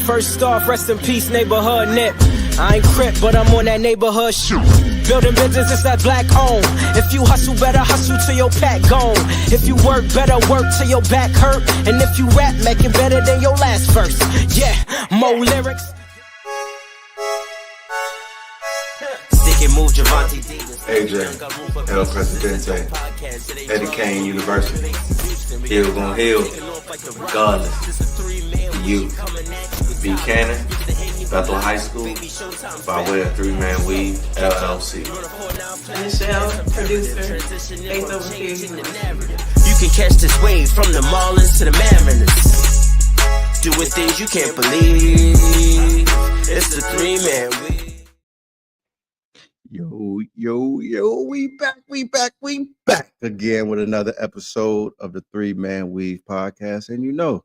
First off, rest in peace, neighborhood nip. I ain't crip, but I'm on that neighborhood shoot. Building businesses that black owned. If you hustle, better hustle till your pack gone. If you work, better work till your back hurt. And if you rap, make it better than your last verse. Yeah, more lyrics. Stick and move, Javante AJ, El Presidente, Eddie Kane University. Hill gon' heal, regardless. You, B. Cannon, Bethel High School, by way of 3-Man Weave, LLC. Michelle, producer, Faith Over Fear. You can catch this wave from the Marlins to the Mariners. Doing things you can't believe. It's the 3-Man Weave. Yo, we back again with another episode of the 3-Man Weave podcast. And you know,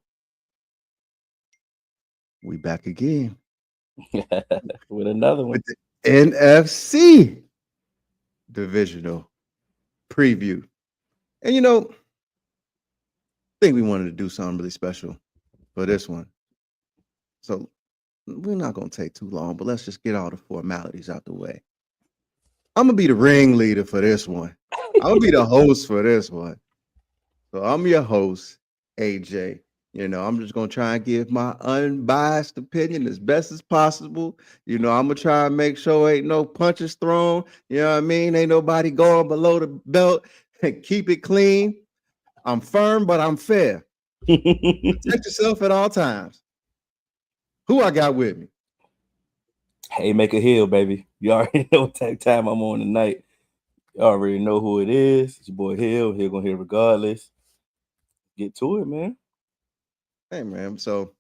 we back again with another one. With the NFC divisional preview. And you know, I think we wanted to do something really special for this one. So we're not going to take too long, but let's just get all the formalities out the way. I'm going to be the ringleader for this one. I'm going to be the host for this one. So I'm your host, AJ. You know, I'm just going to try and give my unbiased opinion as best as possible. You know, I'm going to try and make sure ain't no punches thrown. You know what I mean? Ain't nobody going below the belt and keep it clean. I'm firm, but I'm fair. Protect yourself at all times. Who I got with me? Hey, make a Hill, baby. You already know what time I'm on tonight. You already know who it is. It's your boy Hill. Hill gonna hear regardless. Get to it, man. Hey, man. So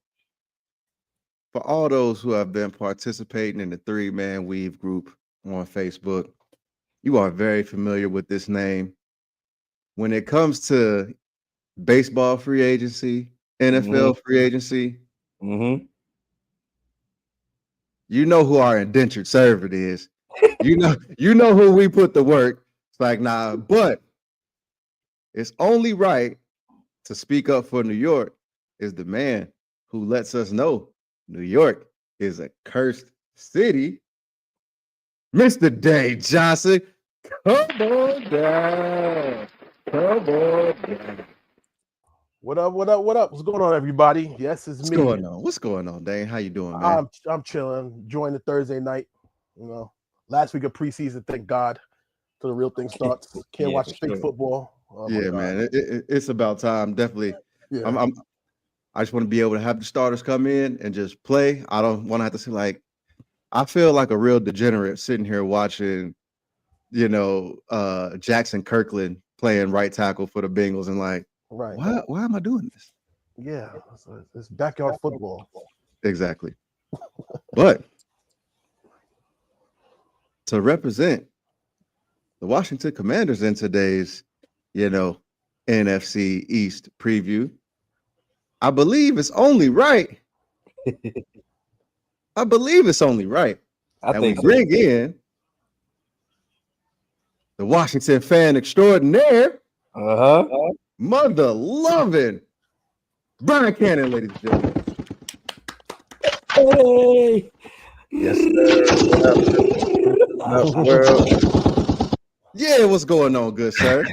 for all those who have been participating in the 3-Man Weave group on Facebook, you are very familiar with this name. When it comes to baseball free agency, NFL free agency, you know who our indentured servant is. You know who we put to work. It's like, nah, but it's only right to speak up for New York is the man who lets us know New York is a cursed city. Mr. Dane Johnson, come on down. Come on down. What up? What's going on, everybody? Yes, it's me. What's going on, Dane? How you doing, man? I'm chilling, enjoying the Thursday night. You know, last week of preseason, thank God, till the real thing starts. Can't watch fake football. Oh, yeah, man, it's about time. Definitely. Yeah. I just want to be able to have the starters come in and just play. I don't want to have to see I feel like a real degenerate sitting here watching, you know, Jackson Kirkland playing right tackle for the Bengals and like, right. Why am I doing this? Yeah, it's backyard football. Exactly. But to represent the Washington Commanders in today's, you know, NFC East preview, I believe it's only right. I think we bring in the Washington fan extraordinaire. Mother loving Brian Cannon, ladies and gentlemen. Hey, Yes, sir. What up, world? Yeah, what's going on, good sir?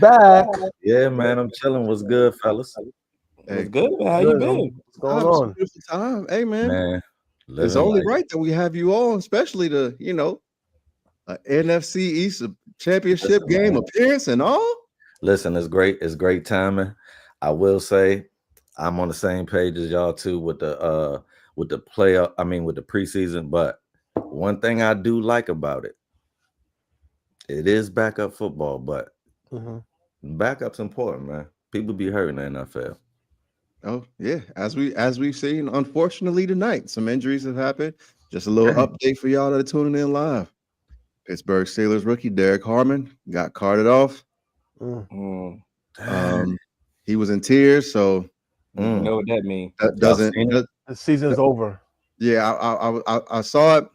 Back. Yeah, man, I'm chilling. What's good, fellas? What's good, man? How you been? What's going on? Time. Hey, man. Man, it's only right that we have you on, especially the, you know, NFC East championship game appearance and all. Listen, it's great. It's great timing. I will say I'm on the same page as y'all too with the playoff. I mean, with the preseason. But one thing I do like about it, it is backup football, but backup's important, man. People be hurting in the NFL. Oh yeah, as we've seen, unfortunately tonight, some injuries have happened. Just a little update for y'all that are tuning in live. Pittsburgh Steelers rookie Derek Harmon got carted off. He was in tears, so you know what that means. That doesn't. The season's over. Yeah, I saw it.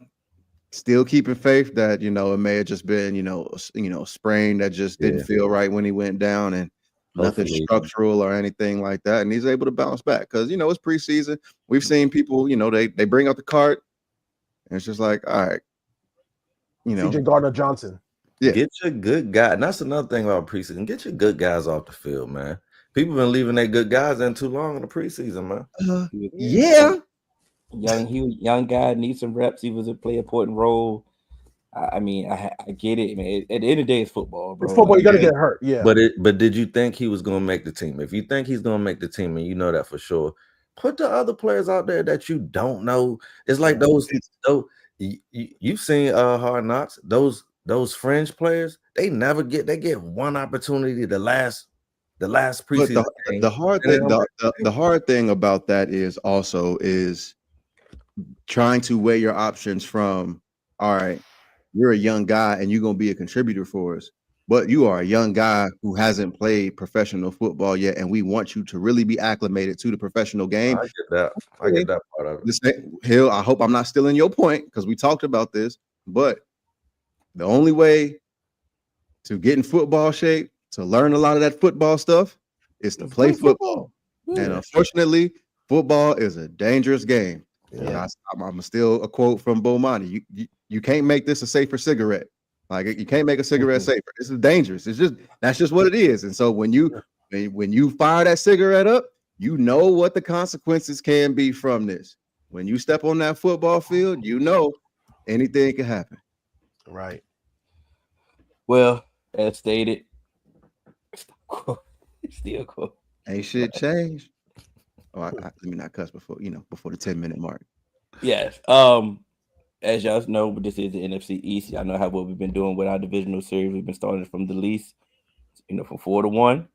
Still keeping faith that, you know, it may have just been, you know, sprain that just didn't feel right when he went down, and nothing Hopefully. structural or anything like that, and he's able to bounce back because it's preseason. We've seen people, they bring out the cart, and it's just like, all right, CJ Gardner-Johnson. Yeah. Get your good guy. And that's another thing about preseason. Get your good guys off the field, man. People been leaving their good guys in too long in the preseason, man. Yeah. Young guy needs some reps. He was a play important role. I mean, I get it, man. At the end of the day, it's football, bro. It's football. You got to get hurt. Yeah. But did you think he was going to make the team? If you think he's going to make the team, and you know that for sure, put the other players out there that you don't know. It's like those you've seen Hard Knocks. Those fringe players, they get one opportunity the last preseason. But the hard thing about that is trying to weigh your options from, all right, you're a young guy and you're going to be a contributor for us, but you are a young guy who hasn't played professional football yet, and we want you to really be acclimated to the professional game. I get that part of it. Hill, I hope I'm not stealing your point because we talked about this, but the only way to get in football shape, to learn a lot of that football stuff, is to play football. Yeah. And unfortunately, football is a dangerous game. Yeah. I'm still a quote from Bomani. You can't make this a safer cigarette. Like, you can't make a cigarette safer. This is dangerous. That's just what it is. And so when you fire that cigarette up, you know what the consequences can be from this. When you step on that football field, anything can happen. Right. Well, as stated, still cool. Ain't shit changed. Let me not cuss before the 10-minute mark. Yes. As y'all know, this is the NFC East. Y'all know what we've been doing with our divisional series. We've been starting from the least, from 4-1.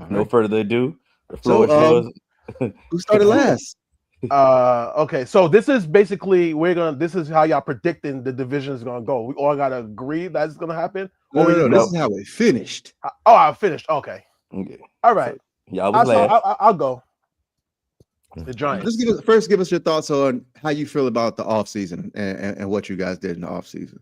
No further ado. The floor is yours. Who started last? Okay, so this is basically this is how y'all predicting the division is gonna go. We all gotta agree that's gonna happen. No, this is how it finished. I finished. Okay. All right. Y'all was last. I'll go. The Giants. Give us your thoughts on how you feel about the offseason and what you guys did in the offseason.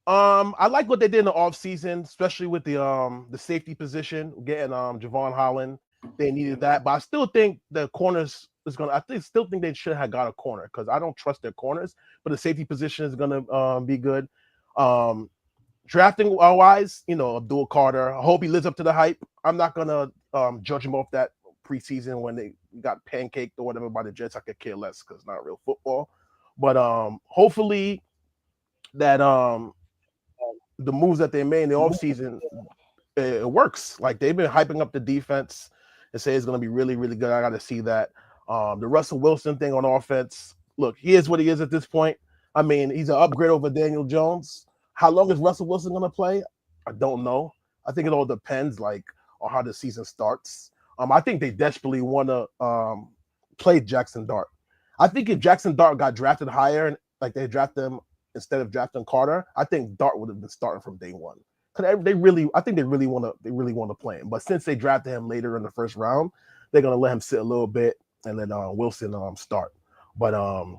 I like what they did in the offseason, especially with the safety position, getting Javon Holland. They needed that, but I still think the corners is gonna. Still think they should have got a corner because I don't trust their corners. But the safety position is gonna be good. Drafting wise, Abdul Carter. I hope he lives up to the hype. I'm not gonna judge him off that preseason when they got pancaked or whatever by the Jets. I could care less because it's not real football. But hopefully that the moves that they made in the offseason, it works. Like, they've been hyping up the defense and say it's going to be really, really good. I got to see that. The Russell Wilson thing on offense, look, he is what he is at this point. I mean, he's an upgrade over Daniel Jones. How long is Russell Wilson going to play? I don't know. I think it all depends, on how the season starts. I think they desperately want to play Jackson Dart. I think if Jackson Dart got drafted higher, and they drafted him instead of drafting Carter, I think Dart would have been starting from day one. Because I think they really want to play him. But since they drafted him later in the first round, they're gonna let him sit a little bit and let Wilson start. But the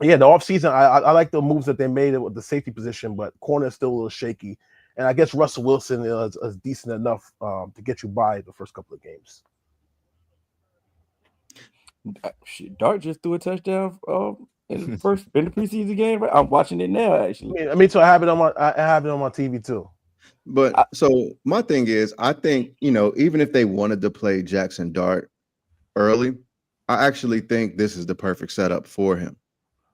offseason, I like the moves that they made with the safety position, but corner is still a little shaky. And I guess Russell Wilson is decent enough to get you by the first couple of games. Dart just threw a touchdown in the preseason game. Right? I'm watching it now, actually. I mean, so I have it on my TV too. But so my thing is, I think, even if they wanted to play Jackson Dart early, I actually think this is the perfect setup for him.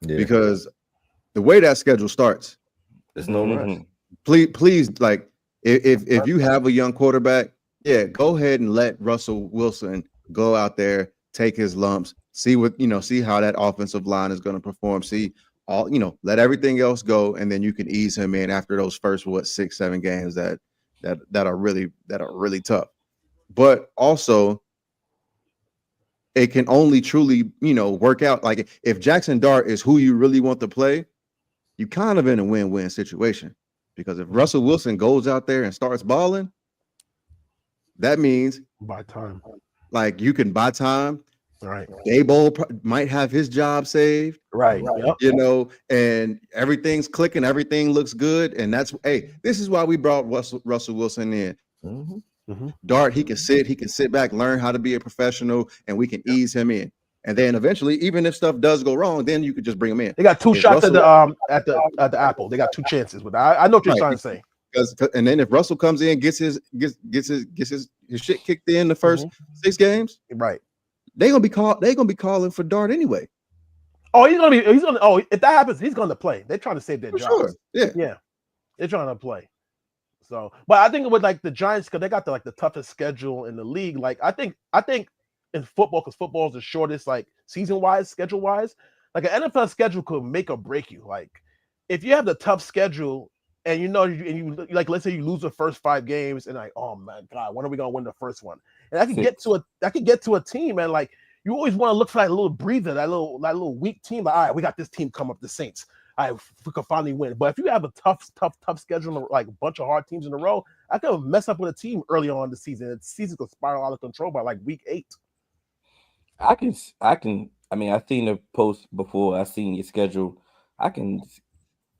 Yeah. Because the way that schedule starts, there's no rush. Please, if you have a young quarterback, go ahead and let Russell Wilson go out there, take his lumps, see how that offensive line is going to perform, let everything else go, and then you can ease him in after those first 6-7 games that are really tough. But also, it can only truly work out. Like, if Jackson Dart is who you really want to play, you kind of in a win-win situation. Because if Russell Wilson goes out there and starts balling, that means buy time. Like, you can buy time. Right. Daboll might have his job saved. Right. Yep. And everything's clicking. Everything looks good. And this is why we brought Russell Wilson in. Dart, he can sit back, learn how to be a professional, and we can ease him in. And then eventually, even if stuff does go wrong, then you could just bring him in. They got two If shots Russell- at the apple. They got two chances with that. I know what you're Right. trying to say. And then if Russell comes in, gets his shit kicked in the first 6 games, Right. they're gonna be calling for Dart anyway. Oh, if that happens, he's gonna play. They're trying to save their For jobs. sure. Yeah. Yeah. They're trying to play. So, but I think with like the Giants, because they got the toughest schedule in the league. Like I think in football, because football is the shortest, like season-wise, schedule-wise, like an NFL schedule could make or break you. Like if you have the tough schedule and you like, let's say you lose the first 5 games and like, oh my God, when are we gonna win the first one? And I could get to a team, and like you always want to look for that little breather, that little weak team. Like, all right, we got this team come up, the Saints. All right, we could finally win. But if you have a tough schedule, like a bunch of hard teams in a row, I could mess up with a team early on in the season. The season could spiral out of control by like week 8. I mean, I've seen the post before. I've seen your schedule. I can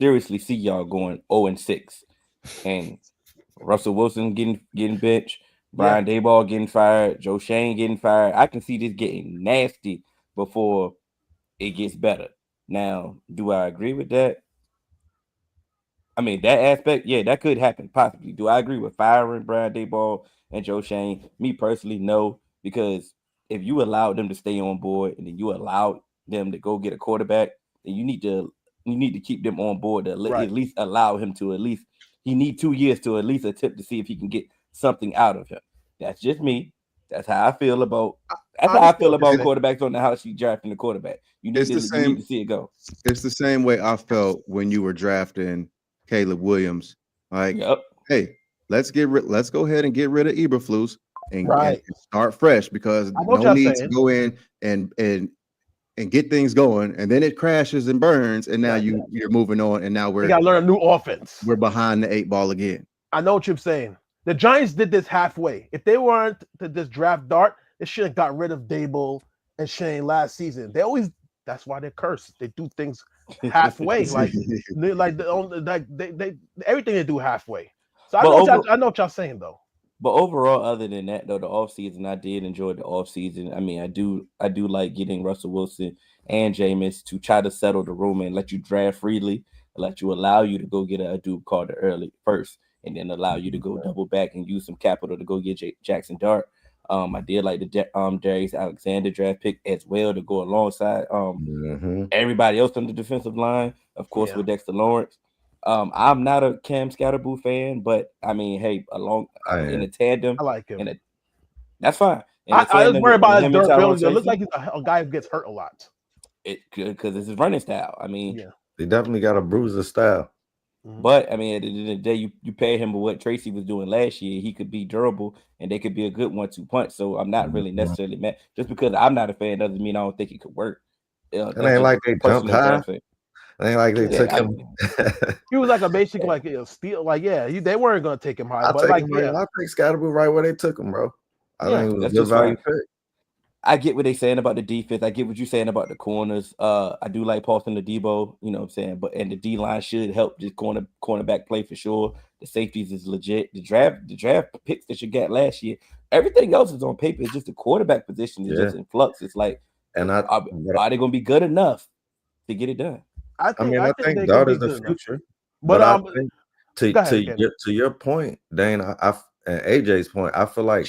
seriously see y'all going 0-6, and Russell Wilson getting benched, Brian Daboll getting fired, Joe Shane getting fired. I can see this getting nasty before it gets better. Now, do I agree with that? I mean, that aspect, yeah, that could happen possibly. Do I agree with firing Brian Daboll and Joe Shane? Me personally, no, because if you allowed them to stay on board and then you allowed them to go get a quarterback, then you need to keep them on board to at least allow him to he need 2 years to at least attempt to see if he can get something out of him. That's just me. That's how I feel about quarterbacks on the house sheet drafting the quarterback. You need to see it go. It's the same way I felt when you were drafting Caleb Williams. Like, hey, let's go ahead and get rid of Eberflus and start fresh, because no need to go in and get things going, and then it crashes and burns, and now you're moving on, and now we gotta learn a new offense. We're behind the 8 ball again. I know what you're saying. The Giants did this halfway. If they weren't to just draft Dart, they should have got rid of Dable and Shane last season. That's why they're cursed. They do things halfway, everything they do halfway. So I know what y'all saying though. But overall, other than that, though, the offseason, I did enjoy the offseason. I mean, I do like getting Russell Wilson and Jameis to try to settle the room and let you draft freely, allow you to go get a Duke Carter early first, and then allow you to go double back and use some capital to go get Jackson Dart. I did like the Darius Alexander draft pick as well to go alongside everybody else on the defensive line, of course, with Dexter Lawrence. I'm not a Cam Scatterboo fan, but I mean, hey, in a tandem, I like him. That's fine. I was worried about his durability. It looks like he's a guy who gets hurt a lot. Because it's his running style. I mean, he definitely got a bruiser style. But I mean, at the end of the day, you pay him with what Tracy was doing last year. He could be durable, and they could be a good 1-2 punch. So I'm not really necessarily mad. Just because I'm not a fan doesn't mean I don't think it could work. It ain't like they jumped high. It ain't like they took him. He was like a basic steal. They weren't gonna take him high. I'll take Scatterboo right where they took him, bro. I think it was a good value pick. I get what they're saying about the defense. I get what you're saying about the corners. I do like Paulson Adebo, you know what I'm saying? But the D-line should help this cornerback play for sure. The safeties is legit. The draft picks that you got last year, everything else is on paper. It's just the quarterback position is just in flux. It's like, are they going to be good enough to get it done? I think Dart is the future. But I think to your point, Dane, and AJ's point, I feel like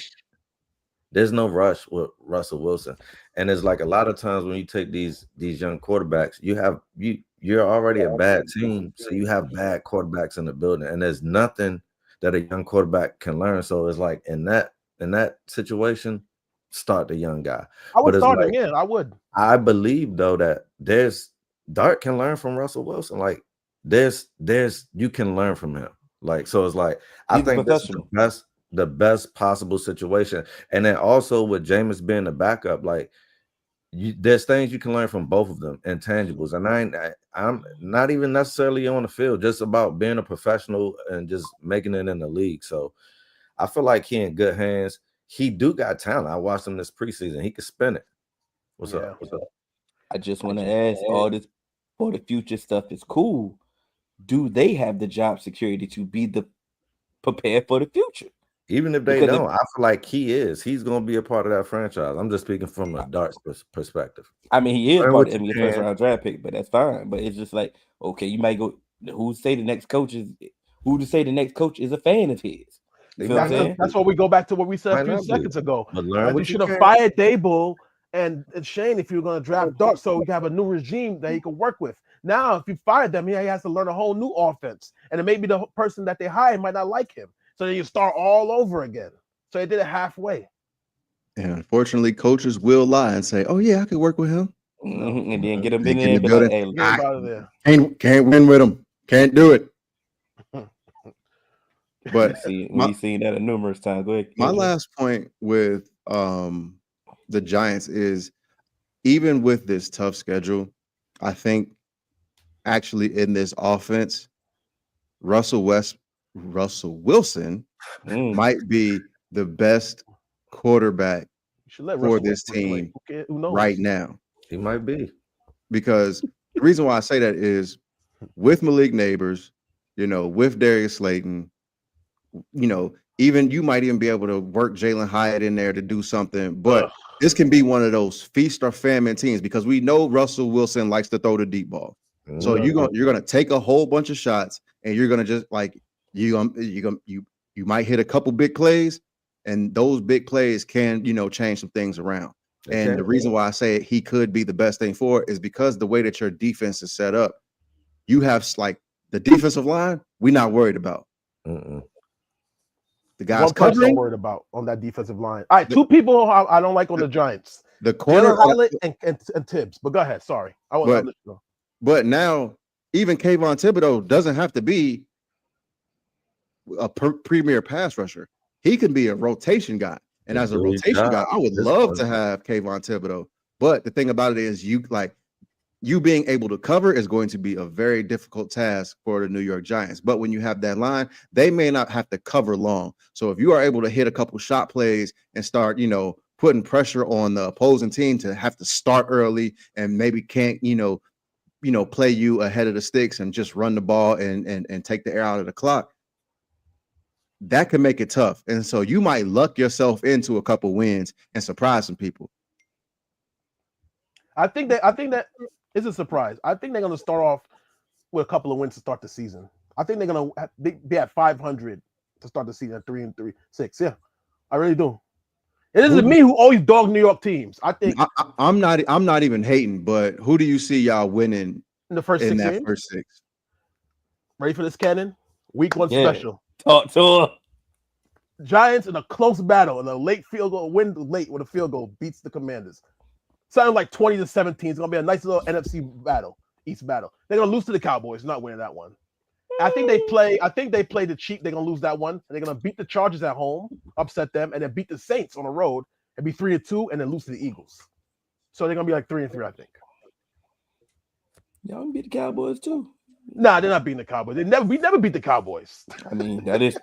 there's no rush with Russell Wilson, and it's like a lot of times when you take these young quarterbacks, you're already a bad team, so you have bad quarterbacks in the building, and there's nothing that a young quarterback can learn. So it's like in that situation, start the young guy. I would start him. Yeah, I would. I believe though that Dart can learn from Russell Wilson. Like there's you can learn from him. Like so, it's like I think this is the best possible situation. And then also with Jameis being the backup, like there's things you can learn from both of them, intangibles. And I'm not even necessarily on the field, just about being a professional and just making it in the league. So I feel like he in good hands. He do got talent. I watched him this preseason. He could spin it. What's up? I just want to ask, all this for the future stuff is cool. Do they have the job security to be prepared for the future? Even if they Because don't, I feel like he's going to be a part of that franchise. I'm just speaking from a dark perspective. I mean, he is Learn part what of you the first can. round draft pick, but that's fine. But it's just like, okay, you might go. Who to say the next coach is a fan of his? You He feel what I'm might not saying? be. That's what we go back to what we said a Might few not be. seconds ago. But learn You what you should have can. fired Dable and Shane if you were going to draft Dart, so we can have a new regime that he can work with. Now, if you fired them, he has to learn a whole new offense, and then maybe the person that they hired might not like him. So then you start all over again. So they did it halfway. And unfortunately, coaches will lie and say, "Oh yeah, I could work with him." And then get him They in get there in and the be like, building. hey, Get him out of there. Can't win with him. Can't do it. But we've seen that numerous times. Go ahead. my last point with the Giants is, even with this tough schedule, I think actually in this offense, Russell Wilson might be the best quarterback for this team right now. He might be. Because the reason why I say that is with Malik Neighbors, with Darius Slayton, even you might even be able to work Jalen Hyatt in there to do something. But this can be one of those feast or famine teams, because we know Russell Wilson likes to throw the deep ball. So you're gonna take a whole bunch of shots, and you're gonna just like you might hit a couple big plays, and those big plays can change some things around. And the reason why I say he could be the best thing for it is because the way that your defense is set up, you have like the defensive line, we're not worried about. The guys covering, worried about on that defensive line. All right, two people I don't like on the Giants: the corner, and Tibbs. But go ahead. Sorry, but now even Kayvon Thibodeau doesn't have to be a premier pass rusher. He can be a rotation guy. And as a rotation guy, I would love to have Kayvon Thibodeau. But the thing about it is, you being able to cover is going to be a very difficult task for the New York Giants. But when you have that line, they may not have to cover long. So if you are able to hit a couple shot plays and start, putting pressure on the opposing team to have to start early and maybe can't, play you ahead of the sticks and just run the ball and take the air out of the clock, that can make it tough. And so you might luck yourself into a couple wins and surprise some people. I think that is a surprise. I think they're going to start off with a couple of wins to start the season. I think they're going to be at 500 to start the season at 3-6. Yeah, I really do. It isn't me who always dog New York teams. I think I'm not even hating, but who do you see y'all winning in the first in 6 that games? first 6? Ready for this, Cannon? Week 1 special. Talk to her. Giants in a close battle, and a late field goal, win late with a field goal, beats the Commanders. Sounded like 20-17. It's gonna be a nice little NFC battle, East battle. They're gonna lose to the Cowboys, not winning that one. I think they play the cheap. They're gonna lose that one, and they're gonna beat the Chargers at home, upset them, and then beat the Saints on the road and be 3-2, and then lose to the Eagles. So they're gonna be like 3-3, I think. Y'all beat the Cowboys too. Nah, they're not beating the Cowboys. We never beat the Cowboys. I mean, that is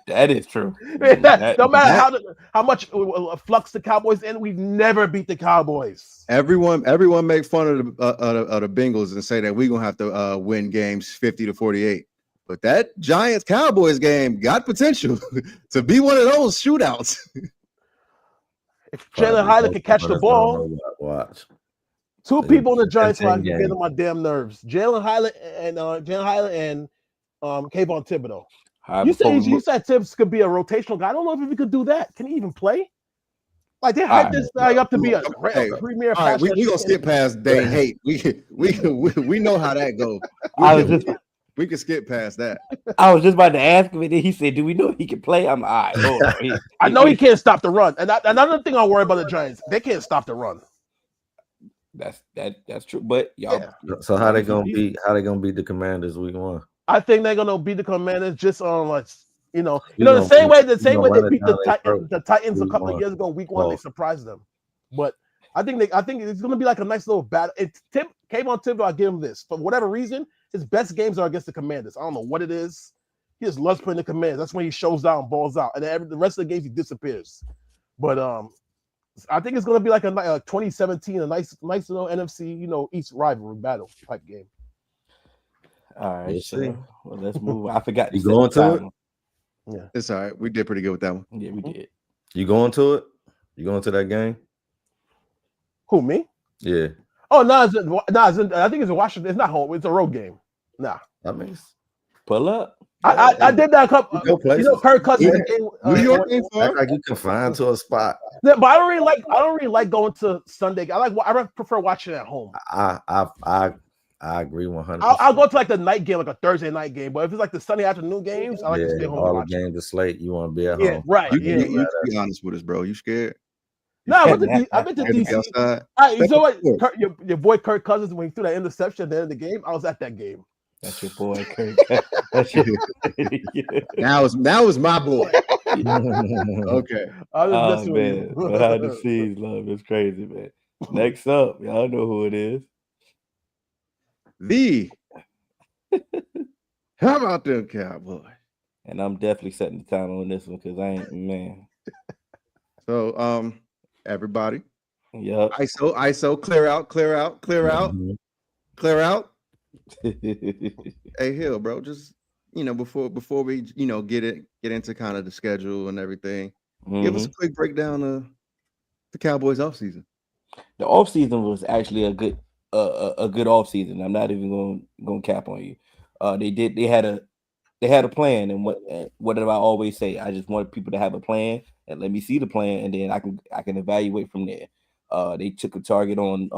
true. No matter how much flux the Cowboys in, we've never beat the Cowboys. Everyone make fun of the Bengals and say that we're gonna have to win games 50-48. But that Giants Cowboys game got potential to be one of those shootouts. If Jalen Hyatt could catch the ball, watch. Two people in the Giants line can get on my damn nerves: Jalen Hyatt and Kayvon Thibodeau. You said Tibbs could be a rotational guy. I don't know if he could do that. Can he even play? Like they hyped this guy up to be a premier. All right, we gonna skip past Dane Hate. We know how that goes. We can skip past that. I was just about to ask him, and then he said, "Do we know he can play?" I'm all right. Hold on. I know he can't stop the run. And another thing I worry about the Giants, they can't stop the run. That's true. But y'all, so how they gonna beat the Commanders week 1? I think they're gonna beat the Commanders just on the same way they beat the Titans a couple of years ago. Week 1, they surprised them. But I think it's gonna be like a nice little battle. Kayvon Thibodeau, I'll give him this. For whatever reason, his best games are against the Commanders. I don't know what it is. He just loves playing the Commanders. That's when he shows down, balls out, and then the rest of the games he disappears. But I think it's going to be like a 2017, a nice little NFC, East rivalry battle type game. All right, well, let's move. I forgot. You going to it? Yeah. It's all right. We did pretty good with that one. Yeah, we did. You going to it? You going to that game? Who, me? Yeah. Oh, no, I think it's in Washington. It's not home. It's a road game. Nah. I mean, Pull up. I did that a couple. Go places. Kirk Cousins. New York ain't far. Act like you confined to a spot. Yeah, but I don't really like going to Sunday. I prefer watching at home. I agree 100%. I'll go to like the night game, like a Thursday night game. But if it's like the Sunday afternoon games, I like to stay home. All the games are slate. You want to be at Yeah, home. right. You be honest with us, bro. You scared? No, I've been to You DC. outside? All right, you know what? Your boy Kirk Cousins, when he threw that interception at the end of the game, I was at that game. That's your boy, Kirk. That's your Now is my boy. Okay. Oh man, behind the scenes love is crazy, man. Next up, y'all know who it is. How about them Cowboys? And I'm definitely setting the time on this one because I ain't man. So everybody. Yep. ISO, clear out. Mhm. Clear out. Hey Hill, bro, just before we get into kind of the schedule and everything, give us a quick breakdown of the Cowboys offseason. The offseason was actually a good offseason. I'm not even going to cap on you. They had a plan, and what did I always say? I just want people to have a plan and let me see the plan, and then I can evaluate from there. They took a target on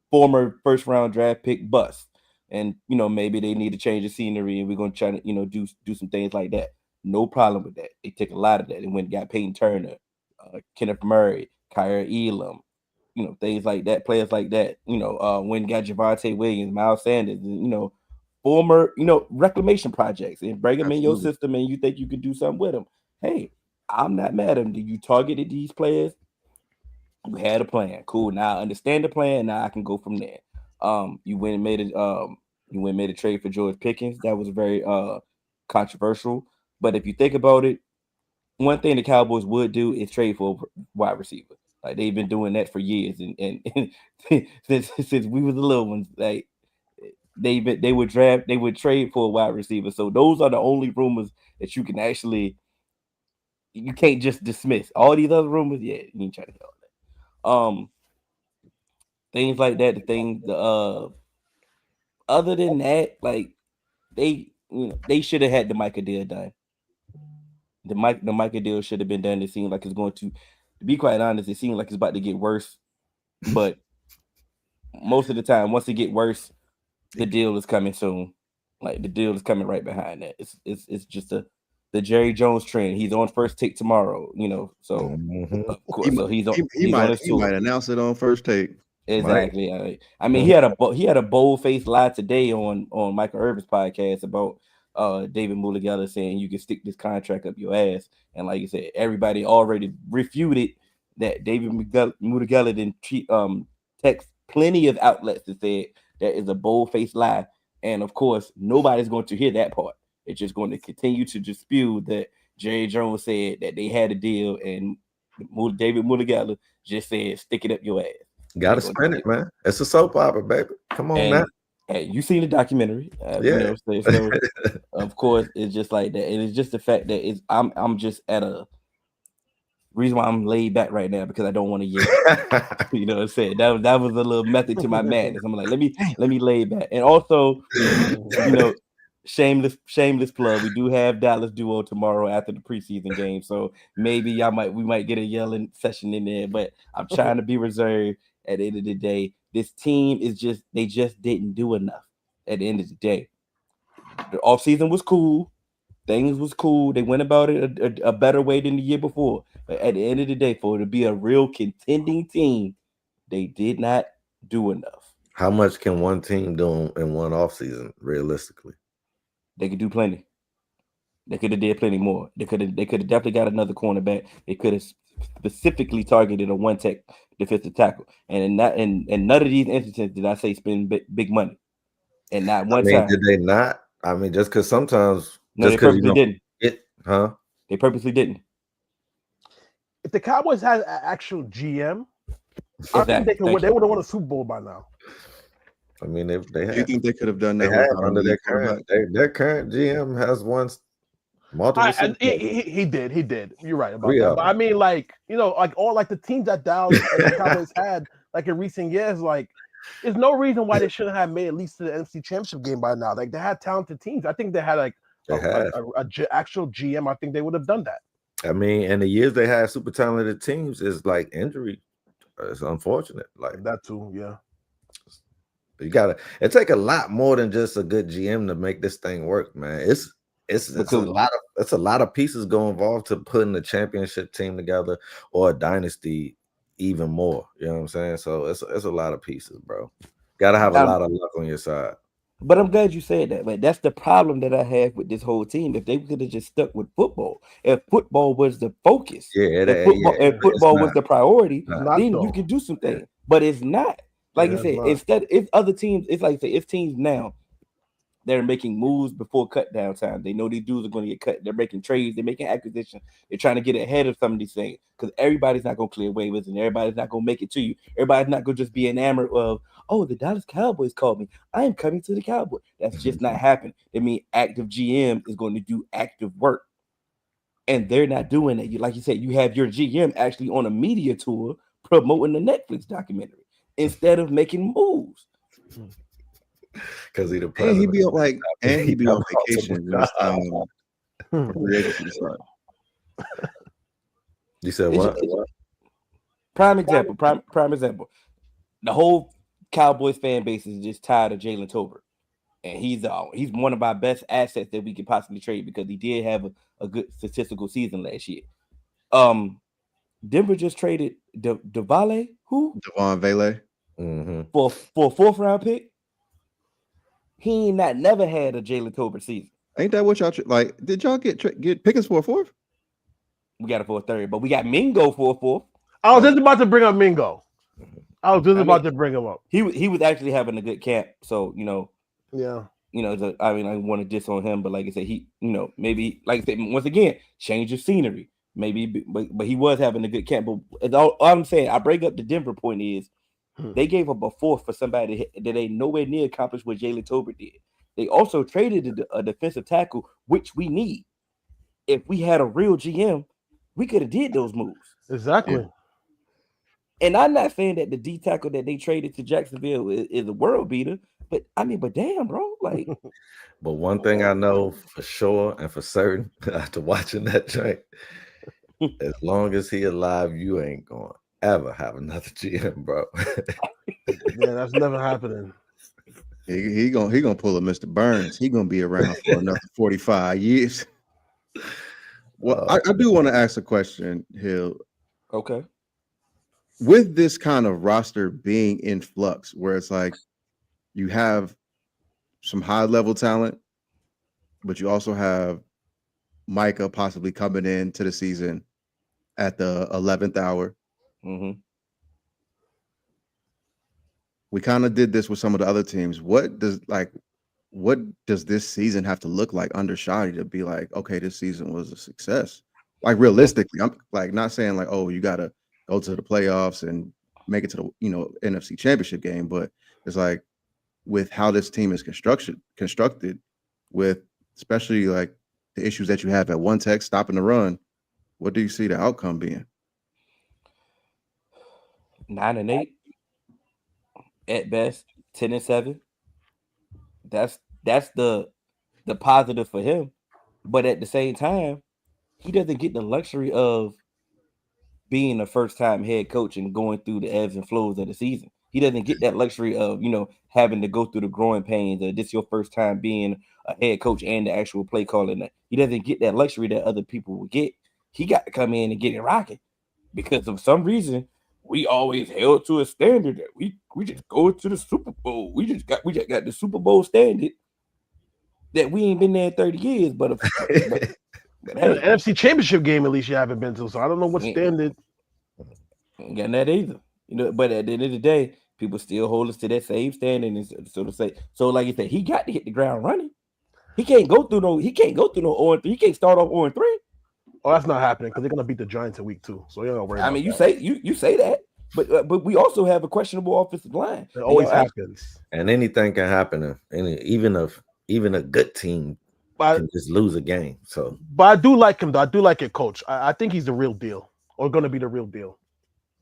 former first round draft pick bust, and maybe they need to change the scenery, and we're gonna try to do some things like that. No problem with that. They took a lot of that. They went and got Peyton Turner, Kenneth Murray, Kyrie Elam, things like that, players like that. When got Javonte Williams, Miles Sanders, former reclamation projects, and bring them in your system, and you think you could do something with them. Hey, I'm not mad at them. Did you targeted these players? We had a plan. Cool. Now I understand the plan. Now I can go from there. You went and made a trade for George Pickens. That was very controversial. But if you think about it, one thing the Cowboys would do is trade for a wide receiver. Like they've been doing that for years, and since we were the little ones, like they would trade for a wide receiver. So those are the only rumors that you can't just dismiss. All these other rumors, yeah, you can try to help. Things like that. Other than that, like they should have had the Micah deal done. The Micah deal should have been done. It seemed like it's going to be quite honest, it seemed like it's about to get worse. But most of the time, once it get worse, the deal is coming soon. Like the deal is coming right behind that. It's just the Jerry Jones trend. He's on first take tomorrow, So of course, he might announce it on first take. Exactly. Right. I mean, he had a bold-faced lie today on Michael Irvin's podcast about David Mulligala saying you can stick this contract up your ass. And like you said, everybody already refuted that. David Mulligala didn't text plenty of outlets that said that is a bold-faced lie. And of course, nobody's going to hear that part. It's just going to continue to dispute that Jerry Jones said that they had a deal, and David Mulligala just said, stick it up your ass. Gotta spin it, man. It's a soap opera, baby. Come on, man. Hey, you seen the documentary? Yeah. So of course, it's just like that. And it's just the fact that I'm just at a reason why I'm laid back right now, because I don't want to yell. You know what I'm saying? That was a little method to my madness. I'm like, let me lay back. And also, shameless plug. We do have Dallas Duo tomorrow after the preseason game, so maybe we might get a yelling session in there. But I'm trying to be reserved. At the end of the day, this team they just didn't do enough. At the end of the day, the offseason was cool. Things was cool. They went about it a better way than the year before. But at the end of the day, for it to be a real contending team, they did not do enough. How much can one team do in one offseason, realistically? They could do plenty. They could have did plenty more. They could have definitely got another cornerback. They could have specifically targeted a one-tech defensive tackle. And in none of these instances did I say spend big money. And not one time. Did they not? I mean, just because sometimes. No, they purposely didn't. They purposely didn't. If the Cowboys had an actual GM, I think they would have won a Super Bowl by now. I mean, they you think they could have done that under their current GM has won Multiple Super Bowls. He did. You're right about 3 that. of But them. I mean, like, like all like the teams that Dallas and the Cowboys had like in recent years, like, there's no reason why they shouldn't have made at least to the NFC Championship game by now. Like, they had talented teams. I think they had like actual GM. I think they would have done that. I mean, in the years they had super talented teams, is like injury. It's unfortunate. Like that too, yeah. It take a lot more than just a good GM to make this thing work, man. It's a lot of pieces go involved to putting a championship team together or a dynasty even more. You know what I'm saying? So it's a lot of pieces, bro. Gotta have a lot of luck on your side. But I'm glad you said that. But that's the problem that I have with this whole team. If they could have just stuck with football, if football was the focus, if football was the priority, then you could do some things. But it's not. Like you said, instead, if other teams, it's like say, if teams now they're making moves before cut down time, they know these dudes are going to get cut. They're making trades, they're making acquisitions, they're trying to get ahead of some of these things because everybody's not going to clear waivers and everybody's not going to make it to you. Everybody's not going to just be enamored of, oh, the Dallas Cowboys called me, I am coming to the Cowboys. That's just not happening. They mean active GM is going to do active work, and they're not doing it. Like you said, you have your GM actually on a media tour promoting the Netflix documentary instead of making moves. Because he the president. And he be on vacation. You said what? Prime example. The whole Cowboys fan base is just tired of Jalen Tolbert, and he's one of our best assets that we could possibly trade because he did have a good statistical season last year. Denver just traded Devon Vele for a 4th round pick. He never had a Jalen Tolbert season. Ain't that what y'all like? Did y'all get Pickens for a 4th? We got it for a 3rd, but we got Mingo for a 4th. I was just about to bring up Mingo. About to bring him up. He was actually having a good camp, so yeah. I want to diss on him, but like I said, he maybe like I said once again, change of scenery, maybe, but he was having a good camp. But all I'm saying, I bring up the Denver point is. They gave up a 4th for somebody that ain't nowhere near accomplished what Jalen Tolbert did. They also traded a defensive tackle, which we need. If we had a real GM, we could have did those moves. Exactly. Yeah. And I'm not saying that the D tackle that they traded to Jacksonville is a world beater, but damn, bro, like. But one thing I know for sure and for certain after watching that track, as long as he alive, you ain't going ever have another GM, bro. Yeah, that's never happening. He gonna pull a Mr. Burns. He gonna be around for another 45 years. Well, I do want to ask a question, Hill. Okay. With this kind of roster being in flux, where it's like you have some high-level talent, but you also have Micah possibly coming into the season at the 11th hour. Mm-hmm. We kind of did this with some of the other teams. What does this season have to look like under Shotty to be like, okay, this season was a success? Like realistically, I'm like not saying like, oh, you gotta go to the playoffs and make it to the NFC Championship game, but it's like with how this team is constructed with especially like the issues that you have at one tech stopping the run, what do you see the outcome being? 9-8 at best, 10-7. That's the positive for him. But at the same time, he doesn't get the luxury of being a first-time head coach and going through the ebbs and flows of the season. He doesn't get that luxury of, having to go through the growing pains or this your first time being a head coach and the actual play calling. He doesn't get that luxury that other people will get. He got to come in and get it rocking because of some reason we always held to a standard that we just go to the Super Bowl. We just got the Super Bowl standard that we ain't been there in 30 years. But hey, the NFC Championship game at least you haven't been to, so I don't know what standard. Ain't got that either. But at the end of the day, people still hold us to that same standard, and so to say. So, like you said, he got to hit the ground running. He can't go through no 0-3. He can't start off 0-3. Oh, that's not happening because they're gonna beat the Giants in week 2. So you're not worried. I mean, you say that, but we also have a questionable offensive line. It always happens, and anything can happen. Even a good team But can just lose a game. So, I do like him though. I do like it, coach. I think he's the real deal, or going to be the real deal.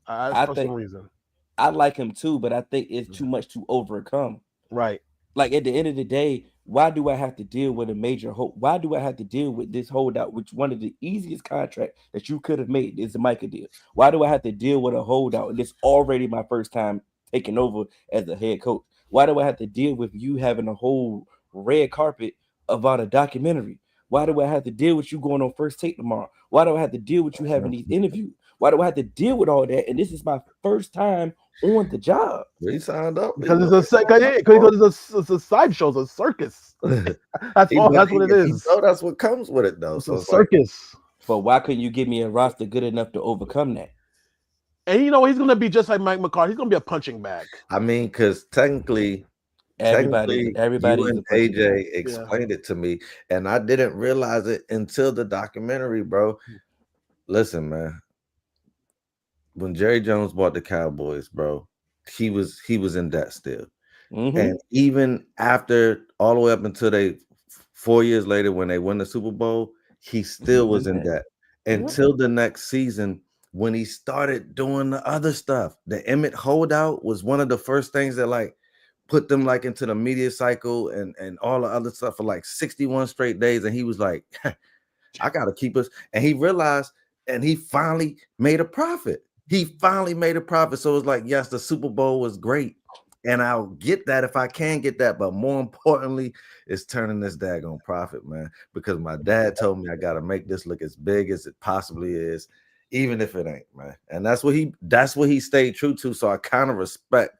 I For think some reason. I like him too, but I think it's too much to overcome. Right. Like at the end of the day, why do I have to deal with a major why do I have to deal with this holdout, which one of the easiest contracts that you could have made is the Micah deal? Why do I have to deal with a holdout? And it's already my first time taking over as a head coach. Why do I have to deal with you having a whole red carpet about a documentary? Why do I have to deal with you going on First Take tomorrow? Why do I have to deal with you having these interviews? Why do I have to deal with all that? And this is my first time on the job. he signed up Because it's a sideshow, it's a circus. That's what it is. So that's what comes with it, though. It's So a it's like, circus. But why couldn't you give me a roster good enough to overcome that? And he's gonna be just like Mike McCarthy. He's gonna be a punching bag. I mean, because technically, Everybody you is and AJ explained it to me, and I didn't realize it until the documentary, bro. Listen, man. When Jerry Jones bought the Cowboys, bro, he was in debt still. Mm-hmm. And even after all the way up until 4 years later when they won the Super Bowl, he still was in debt until the next season when he started doing the other stuff. The Emmett holdout was one of the first things that like put them like into the media cycle and all the other stuff for like 61 straight days. And he was like, I gotta keep us. And he realized, and he finally made a profit. So it's like, yes, the Super Bowl was great. And I'll get that if I can get that. But more importantly, it's turning this daggone profit, man. Because my dad told me I got to make this look as big as it possibly is, even if it ain't, man. And that's what he stayed true to. So I kind of respect that.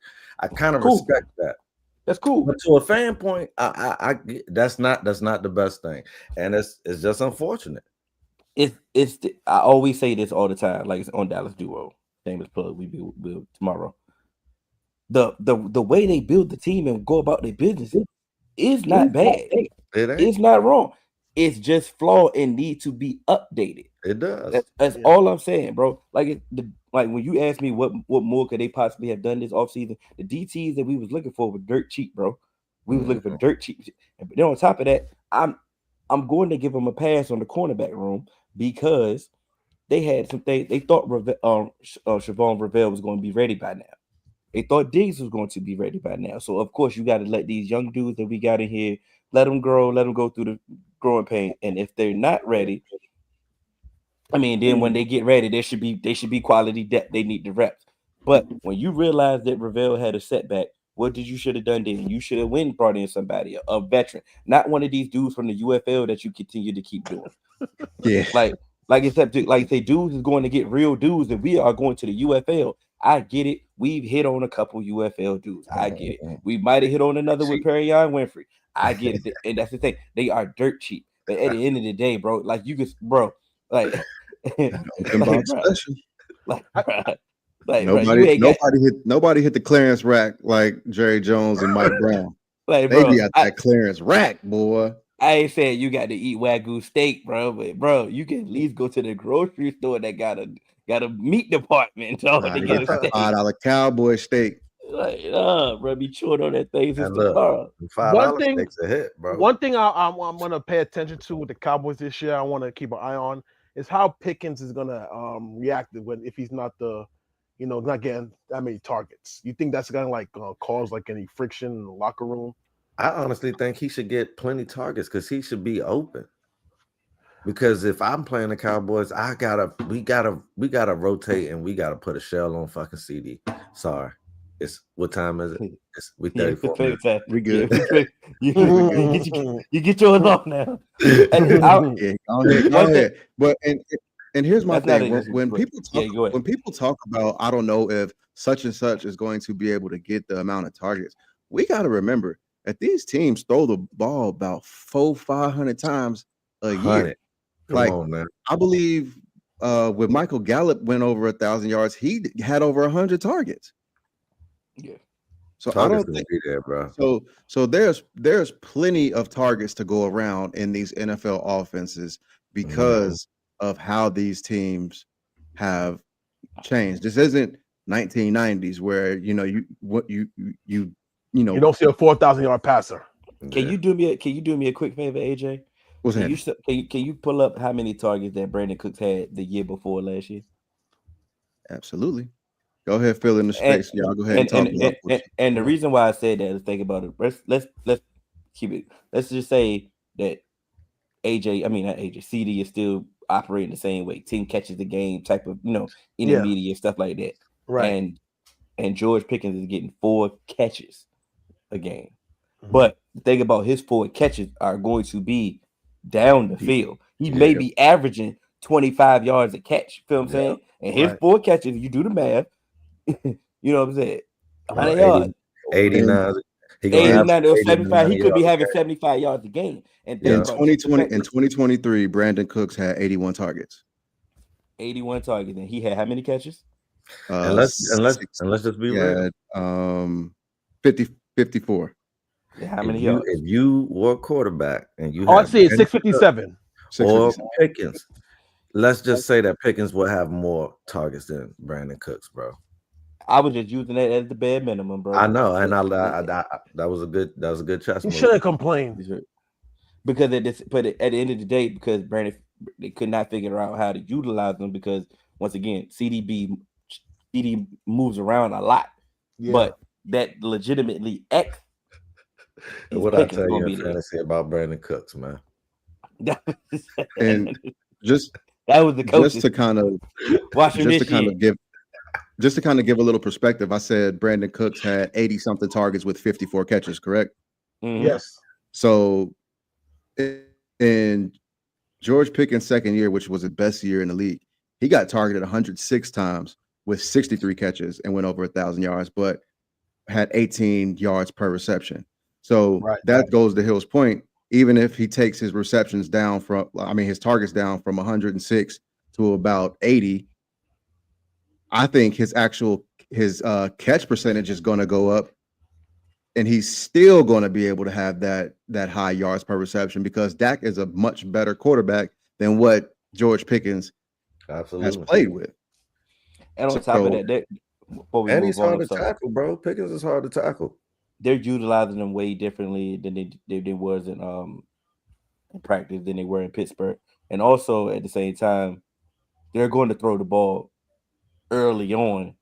That's cool. But to a fan point, I that's not the best thing. And it's just unfortunate. I always say this all the time, like it's on Dallas Duo. Famous plug. We build tomorrow. The way they build the team and go about their business is not bad. It's not wrong. It's just flawed and need to be updated. It does. That's all I'm saying, bro. Like when you ask me what more could they possibly have done this offseason, the DTs that we was looking for were dirt cheap, bro. We was looking for dirt cheap. But then on top of that, I'm going to give them a pass on the cornerback room because they had some things. They thought Siobhan Ravel was going to be ready by now. They thought Diggs was going to be ready by now. So, of course, you got to let these young dudes that we got in here, let them grow, let them go through the growing pain. And if they're not ready, I mean, then when they get ready, they should be quality depth. They need the reps. But when you realize that Ravel had a setback, what did you should have done then? You should have brought in somebody, a veteran, not one of these dudes from the UFL that you continue to keep doing. Yeah. Like say dudes is going to get real dudes and we are going to the UFL. I get it. We've hit on a couple UFL dudes. I get it. We might have hit on another with Perrion Winfrey. I get it. And that's the thing. They are dirt cheap. But at the end of the day, bro, like you just, bro, like, nobody hit the clearance rack like Jerry Jones and Mike Brown. Like, they be at that clearance rack, boy. I ain't saying you got to eat Wagyu steak, bro, but bro, you can at least go to the grocery store that got a meat department to get a steak. $5 cowboy steak. Like, bro, be chewing on that thing since tomorrow. $5 takes a hit, bro. One thing I'm gonna pay attention to with the Cowboys this year, I want to keep an eye on is how Pickens is gonna react if he's not not getting that many targets. You think that's gonna cause any friction in the locker room? I honestly think he should get plenty targets because he should be open. Because if I'm playing the Cowboys, we gotta rotate and we gotta put a shell on fucking CD. Sorry, what time is it? We 34 minutes. We good. You get yours off now. Go ahead. But and here's my thing: when people talk about, I don't know if such and such is going to be able to get the amount of targets. We got to remember that these teams throw the ball about 400-500 times a year. Like, I believe when Michael Gallup went over 1,000 yards, he had over 100 targets. Yeah. So I don't think be there, bro. So there's plenty of targets to go around in these NFL offenses because of how these teams have changed. This isn't 1990s where you don't see a 4,000-yard passer. Can you do me a quick favor, AJ? What's Can you happening? can you pull up how many targets that Brandon Cooks had the year before last year? Absolutely. Go ahead, fill in the And space. Y'all go ahead and talk about what and the reason why I said that is think about it. Let's keep it. Let's just say that AJ, I mean not AJ, CD is still operating the same way, 10 catches a game type of intermediate stuff like that. Right. And George Pickens is getting 4 catches a game. Mhm. But the thing about his 4 catches are going to be down the field. He may Yeah. be averaging 25 yards a catch. Feel what I'm Yeah. saying? And his Right. 4 catches, you do the math, you know what I'm saying? 100 80, yards. 89. He gonna have 89 or 75. 89 He could be yards a having game. 75 yards a game. And think Yeah. in about just the 2020 fact in that 2023, Brandon Cooks had 81 targets. 81 targets. And he had how many catches? And let's Six, just be he real. had 54. Yeah, how If many you yards? if you were quarterback and you All I had see is Brandon Cooks 657. or 657. Pickens, let's just say that Pickens will have more targets than Brandon Cooks, bro. I was just using that as the bare minimum, bro. I know, and that was a good chess He move. shouldn't complain. Because at the end of the day, because Brandon, they could not figure out how to utilize them because once again, CD moves around a lot, Yeah. but that legitimately X is What I Pickens tell gonna you in be there. fantasy about Brandon Cooks, man. And just that was the coaches just to kind of watching just this to kind shit. of give just to kind of give a little perspective, I said Brandon Cooks had 80 something targets with 54 catches, correct? Mhm. Yes. So in George Pickens' second year, which was the best year in the league, he got targeted 106 times with 63 catches and went over 1,000 yards, but had 18 yards per reception. So Right. that goes to Hill's point. Even if he takes his receptions down from, his targets down from 106 to about 80, I think his catch percentage is going to go up, and he's still going to be able to have that high yards per reception because Dak is a much better quarterback than what George Pickens has Absolutely. played with. And on top of that, before we And move he's on, hard I'm to sorry, tackle, bro. Pickens is hard to tackle. they're utilizing them way differently than they was in practice than they were in Pittsburgh. And also at the same time, they're going to throw the ball early on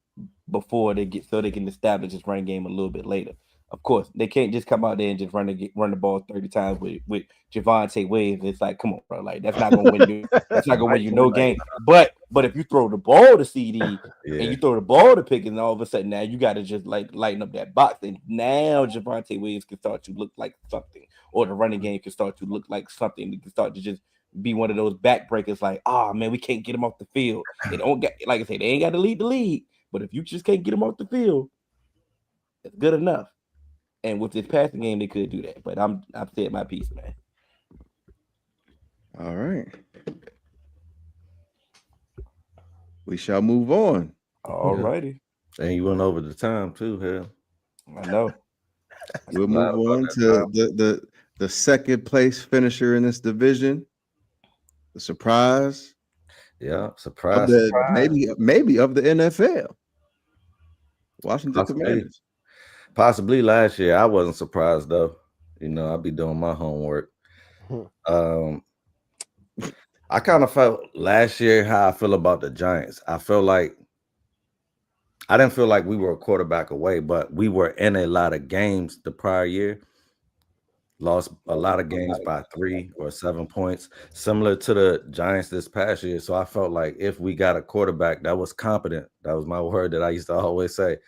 before they can establish this run game a little bit later. Of course, they can't just come out there and just run the ball 30 times with Javonte Williams. It's like, come on, bro, like that's not gonna win you. That's not gonna win you no game. But if you throw the ball to CD Yeah. and you throw the ball to Pickens, and all of a sudden now you got to just like lighten up that box, and now Javonte Williams can start to look like something, or the running game can start to look like something. It can start to just be one of those backbreakers. Like, man, we can't get him off the field. They don't get, like I said, they ain't got to lead the league. But if you just can't get him off the field, it's good enough. And with this passing game, they could do that. But I've said my piece, man. All right. We shall move on. All righty. And you went over the time too, hell. I know. We'll move on to the second place finisher in this division. The surprise. Yeah, Of surprise. maybe of the NFL. Washington Possibly. Commanders. Possibly last year. I wasn't surprised though. You know, I'll be doing my homework. I kind of felt last year how I feel about the Giants. I didn't feel like we were a quarterback away, but we were in a lot of games the prior year. Lost a lot of games by 3 or 7 points, similar to the Giants this past year. So I felt like if we got a quarterback that was competent, that was my word that I used to always say,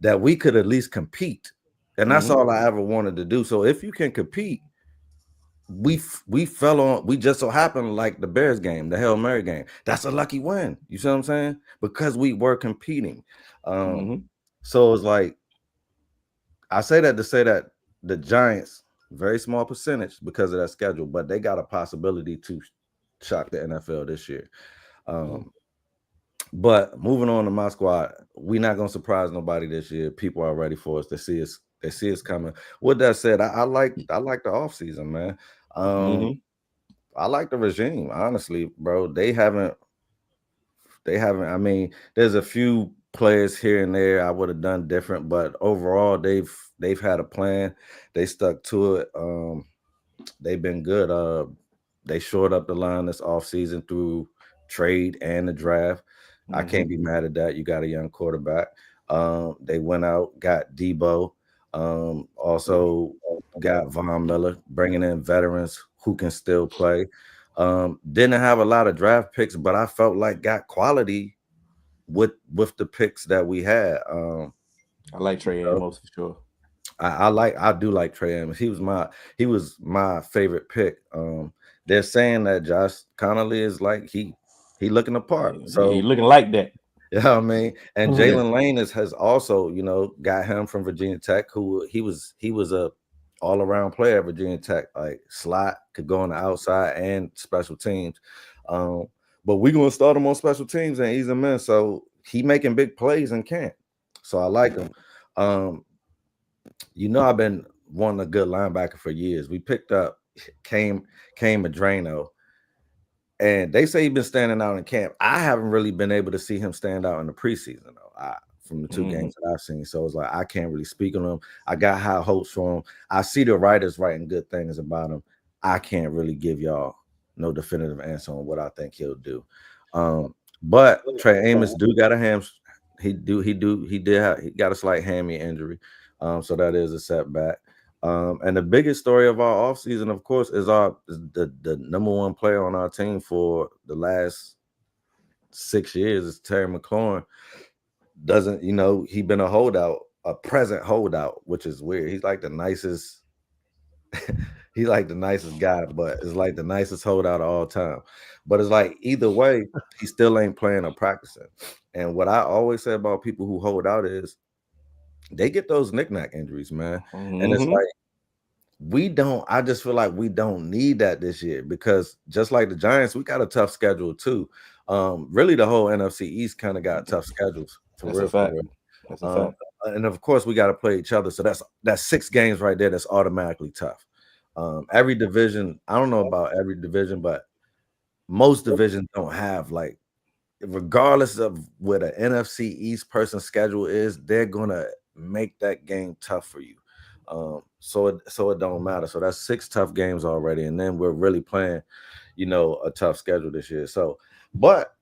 that we could at least compete. And that's all I ever wanted to do. So if you can compete, we just so happened like the Bears game, the Hail Mary game. That's a lucky win. You see what I'm saying? Because we were competing. So it's like, I say that to say that the Giants, very small percentage because of that schedule, but they got a possibility to shock the NFL this year. But moving on to my squad, we're not gonna surprise nobody this year. People are ready for us. They see us coming. With that said, I like the offseason, man. I like the regime, honestly, bro. They haven't. I mean, there's a few players here and there I would have done different, but overall, they've had a plan. They stuck to it. They've been good. They shored up the line this offseason through trade and the draft. I can't be mad at that. You got a young quarterback. They went out, got Debo. Also got Von Miller, bringing in veterans who can still play. Didn't have a lot of draft picks, but I felt like got quality with the picks that we had. I like Trey Amos for sure. I do like Trey Amos. He was my favorite pick. They're saying that Josh Connolly is like he looking apart. So he looking like that. Yeah, I mean, and Yeah. Jalen Lane has also, got him from Virginia Tech, who he was a all-around player at Virginia Tech, like slot, could go on the outside and special teams. But we're gonna start him on special teams and ease him in. So he making big plays in camp. So I like him. I've been wanting a good linebacker for years. We picked up Came Madrano. And they say he's been standing out in camp. I haven't really been able to see him stand out in the preseason, though, from the two games that I've seen. So it's like I can't really speak on him. I got high hopes for him. I see the writers writing good things about him. I can't really give y'all no definitive answer on what I think he'll do. But Trey Amos do got a he got a slight hammy injury. So that is a setback. And the biggest story of our offseason, of course, is the number one player on our team for the last 6 years is Terry McLaurin. He been a present holdout, which is weird. He's like the nicest. He's like the nicest guy, but it's like the nicest holdout of all time. But it's like either way, he still ain't playing or practicing. And what I always say about people who hold out is they get those knick-knack injuries, man. And it's like I just feel like we don't need that this year because just like the Giants, we got a tough schedule too. Really the whole NFC East kind of got tough schedules for real. That's a fact. And of course we got to play each other. So that's 6 games right there. That's automatically tough. Every division, I don't know about every division, but most divisions don't have like, regardless of where the NFC East person's schedule is, they're gonna make that game tough for you. So it don't matter. So that's 6 tough games already, and then we're really playing, a tough schedule this year. So, but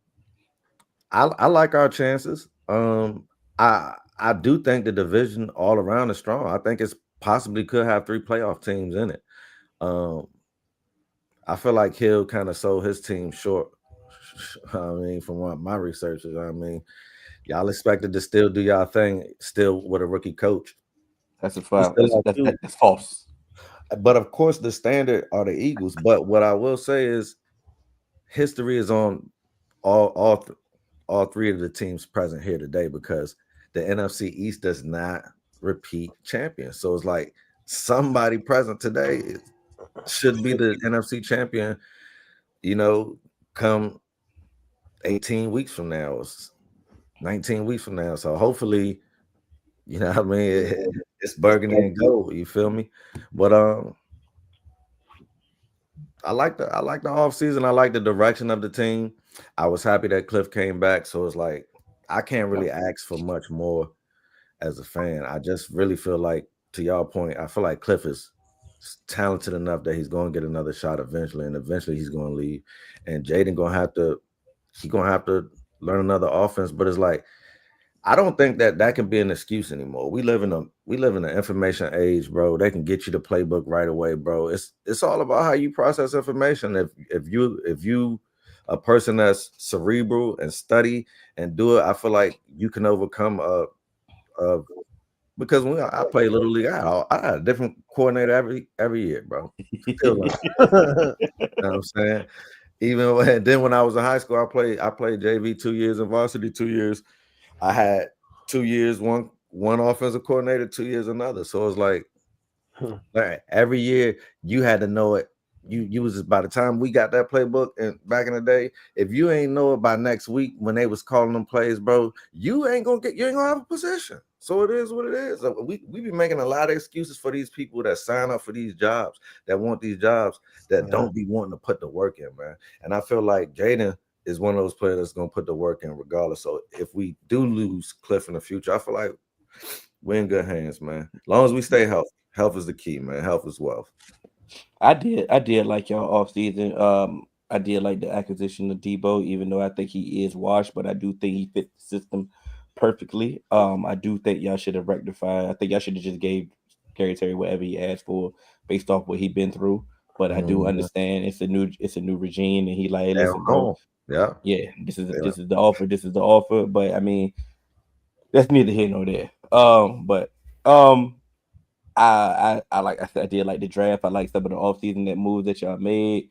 I like our chances. I do think the division all around is strong. I think it's possibly could have 3 playoff teams in it. I feel like Hill kind of sold his team short. I mean, from what my researchers, y'all expected to still do y'all thing, still with a rookie coach. That's a fact. That's false. But of course, the standard are the Eagles. But what I will say is, history is on all 3 of the teams present here today because the NFC East does not repeat champions. So it's like somebody present today should be the NFC champion. Come 18 weeks from now, 19 weeks from now. So hopefully, it's burgundy and gold. You feel me? But I like the offseason. I like the direction of the team. I was happy that Cliff came back. So it's like I can't really ask for much more as a fan. I just really feel like, to y'all point, I feel like Cliff is talented enough that he's going to get another shot eventually, and eventually he's going to leave. And Jaden gonna have to learn another offense. But it's like I don't think that can be an excuse anymore. We live in an information age, bro. They can get you the playbook right away, bro. It's all about how you process information. If you a person that's cerebral and study and do it, I feel like you can overcome because when I play Little League, I had a different coordinator every year, bro. Still you know what I'm saying? Even then when I was in high school, I played JV 2 years and varsity 2 years. I had 2 years, one offensive coordinator, 2 years another. So it's like every year you had to know it. You was by the time we got that playbook and back in the day, if you ain't know it by next week when they was calling them plays, bro, you ain't gonna have a position. So it is what it is. We be making a lot of excuses for these people that sign up for these jobs, that want these jobs, that don't be wanting to put the work in, man. And I feel like Jaden is one of those players that's gonna put the work in regardless. So if we do lose Cliff in the future, I feel like we're in good hands, man. As long as we stay healthy. Health is the key, man. Health is wealth. I did like y'all off season. I did like the acquisition of Debo, even though I think he is washed, but I do think he fit the system perfectly. I do think y'all should have rectified. I think y'all should have just gave Gary Terry whatever he asked for based off what he'd been through. But I do understand it's a new regime, and he like, hey, listen, bro, Yeah. yeah, this is the offer, this is the offer. But I mean, that's neither here nor there. But I like I said, I did like the draft. I like some of the offseason that moves that y'all made.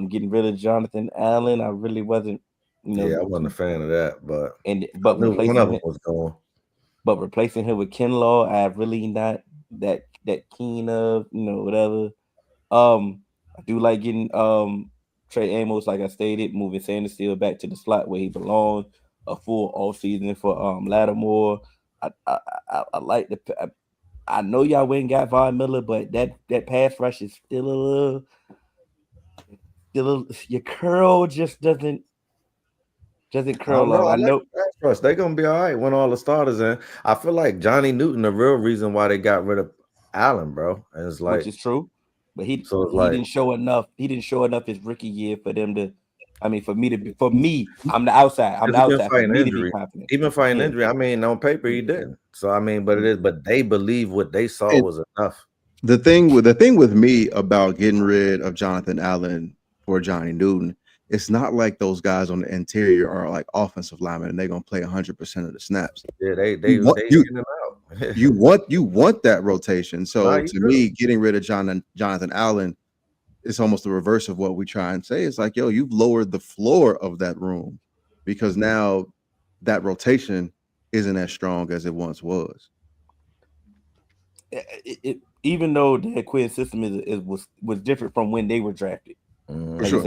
Getting rid of Jonathan Allen, I really wasn't, Yeah, I wasn't a fan of that, but I but knew one of them replacing him, was going. but replacing him with Kinlaw, I really not that keen of, whatever. I do like getting Trey Amos, like I stated, moving Sanders still back to the slot where he belongs. A full off season for Lattimore. I like I know y'all went and got Von Miller, but that pass rush is still a little. Your curl just doesn't I curl don't know. long. I I like know, the pass rush. They're gonna be all right when all the starters in. I feel like Johnny Newton, the real reason why they got rid of Allen, bro. And it's which like, is true, but so it's he like didn't show enough. He didn't show enough his rookie year for them to. I mean, for me, I'm the outside. I'm because the he been outside. For fighting me to be injury. confident, He been fighting yeah. injury. I mean, on paper he didn't. So I mean, but they believe what they saw And was enough. the thing with me about getting rid of Jonathan Allen for Johnny Newton, it's not like those guys on the interior are like offensive linemen and they're gonna play 100% of the snaps. Yeah, they You want they you in and out. you want that rotation. Nah, So you to do. me, getting rid of Jonathan Allen is almost the reverse of what we try and say. It's like, yo, you've lowered the floor of that room because now that rotation isn't as strong as it once was. Even though the Quinn system was different from when they were drafted. For Like you sure.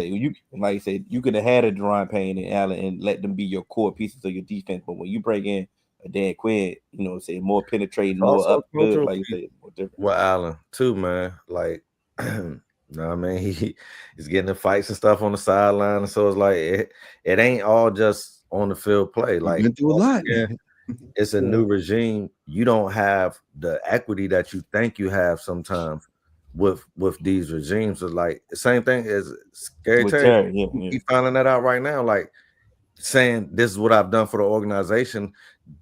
say, you could have had a Deron Payne and Allen and let them be your core pieces of your defense. But when you bring in a Dan Quinn, say more penetrating, It's more also a upfield, cultural like you piece say, more different. with Allen too, man. Like, no, I mean, he's getting in fights and stuff on the sideline, and so it's like it ain't all just on the field play. You've Like, been through a once lot. again, it's a new regime. You don't have the equity that you think you have sometimes with these regimes. It's like the same thing as Scary With Terry. Terry, yeah. He finding that out right now. Like saying this is what I've done for the organization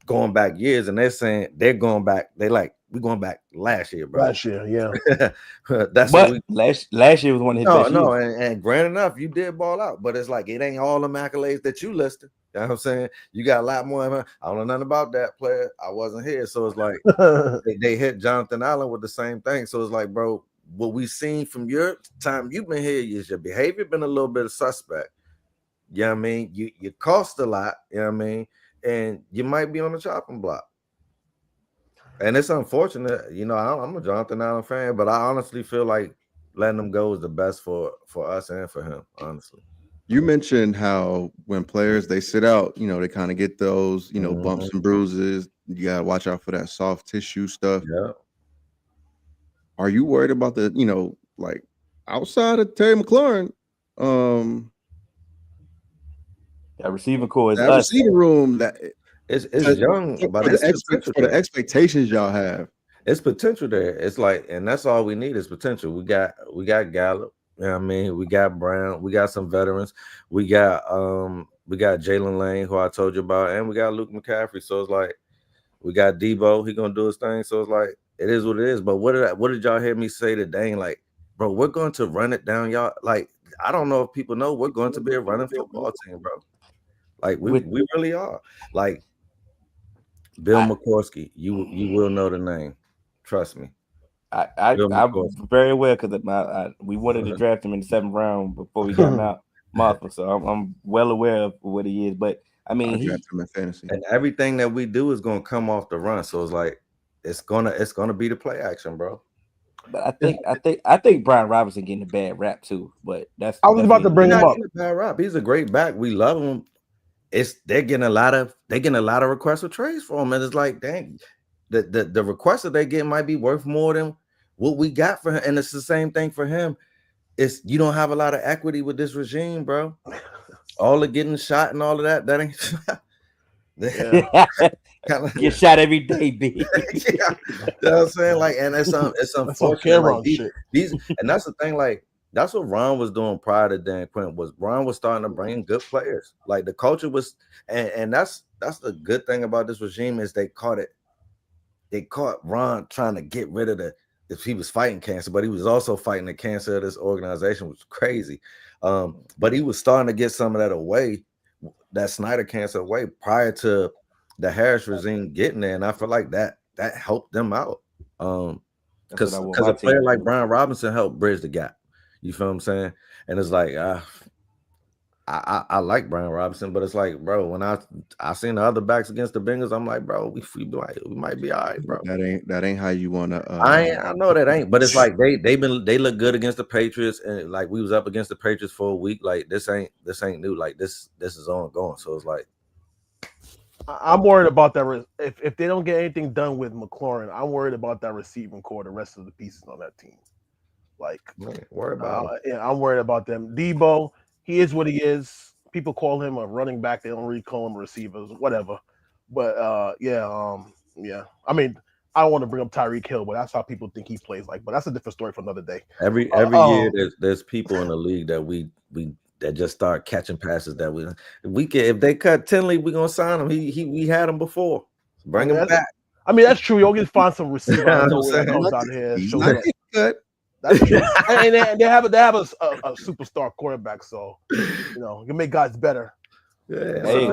going back years, and they're saying they're going back. They like we're going back last year, bro. Last year, yeah. That's what But we. last year was one of his No, best no, years. and granted enough, you did ball out, but it's like it ain't all the accolades that you listed. You know what I'm saying? You got a lot more. I don't know nothing about that player. I wasn't here, so it's like they hit Jonathan Allen with the same thing. So it's like, bro, what we seen from your time you've been here is your behavior been a little bit of suspect. You know what I mean? You cost a lot, you know what I mean? And you might be on the chopping block. And it's unfortunate, I'm a Jonathan Allen fan, but I honestly feel like letting him go is the best for us and for him, honestly. You mentioned how when players they sit out, they kind of get those, bumps and bruises. You gotta watch out for that soft tissue stuff. Yeah. Are you worried about the, like outside of Terry McLaurin, That receiving core is that us. receiving room that It's for, young, but it's potential for the there. expectations y'all have? It's potential there. It's like, and that's all we need is potential. We got Gallup, you know what I mean? We got Brown, we got some veterans, we got Jalen Lane, who I told you about, and we got Luke McCaffrey. So it's like we got Debo, he gonna do his thing. So it's like it is what it is. But what did y'all hear me say to Dane? Like, bro, we're going to run it down, y'all. Like, I don't know if people know we're going to be a running football team, bro. Like we really are. Like Bill McCoskey, you will know the name. Trust me. I'm very well because we wanted to draft him in the 7th round before we got Martha, so I'm well aware of what he is. But I mean, I draft him in fantasy, and everything that we do is gonna come off the run. So it's like it's gonna be the play action, bro. But I think Brian Robinson getting a bad rap too. But I was about to bring him up. Bad rap. He's a great back. We love him. They're getting a lot of requests for trades for him, and it's like, dang, the requests that they get might be worth more than what we got for him. And it's the same thing for him. It's you don't have a lot of equity with this regime, bro. All the getting shot and all of that ain't Yeah. Get shot every day, B. Yeah, you know what I'm saying? Like, and it's That's some unfortunate. Cameron Like shit. these, and that's the thing. Like, that's what Ron was doing prior to Dan Quinn. Was Ron was starting to bring in good players. Like the culture was, and that's the good thing about this regime is they caught it. They caught Ron trying to get rid of if he was fighting cancer, but he was also fighting the cancer of this organization, which was crazy. But he was starting to get some of that away, that Snyder cancer away prior to the Harris regime getting there. And I feel like that helped them out. Because a player like Brian Robinson helped bridge the gap. You feel what I'm saying? And it's like, I like Brian Robinson, but it's like, bro, when I seen the other backs against the Bengals, I'm like, bro, we might be all right, bro. That ain't how you want to. I know that ain't, but it's like they look good against the Patriots, and like we was up against the Patriots for a week. Like this ain't new. Like this is ongoing. So it's like I'm worried about that. If they don't get anything done with McLaurin, I'm worried about that receiving core, the rest of the pieces on that team. Like, worry about yeah, I'm worried about them. Debo, he is what he is. People call him a running back. They don't really call him receivers, whatever. But yeah. I mean, I don't want to bring up Tyreek Hill, but that's how people think he plays like. But that's a different story for another day. Every year, there's people in the league that we that just start catching passes that we can. If they cut Tinley, we're gonna sign him. We had him before. Bring him back. I mean, that's true. You always find some receiver that comes out here. He's not good. That's true. and they have a superstar quarterback, so you can make guys better. Yeah,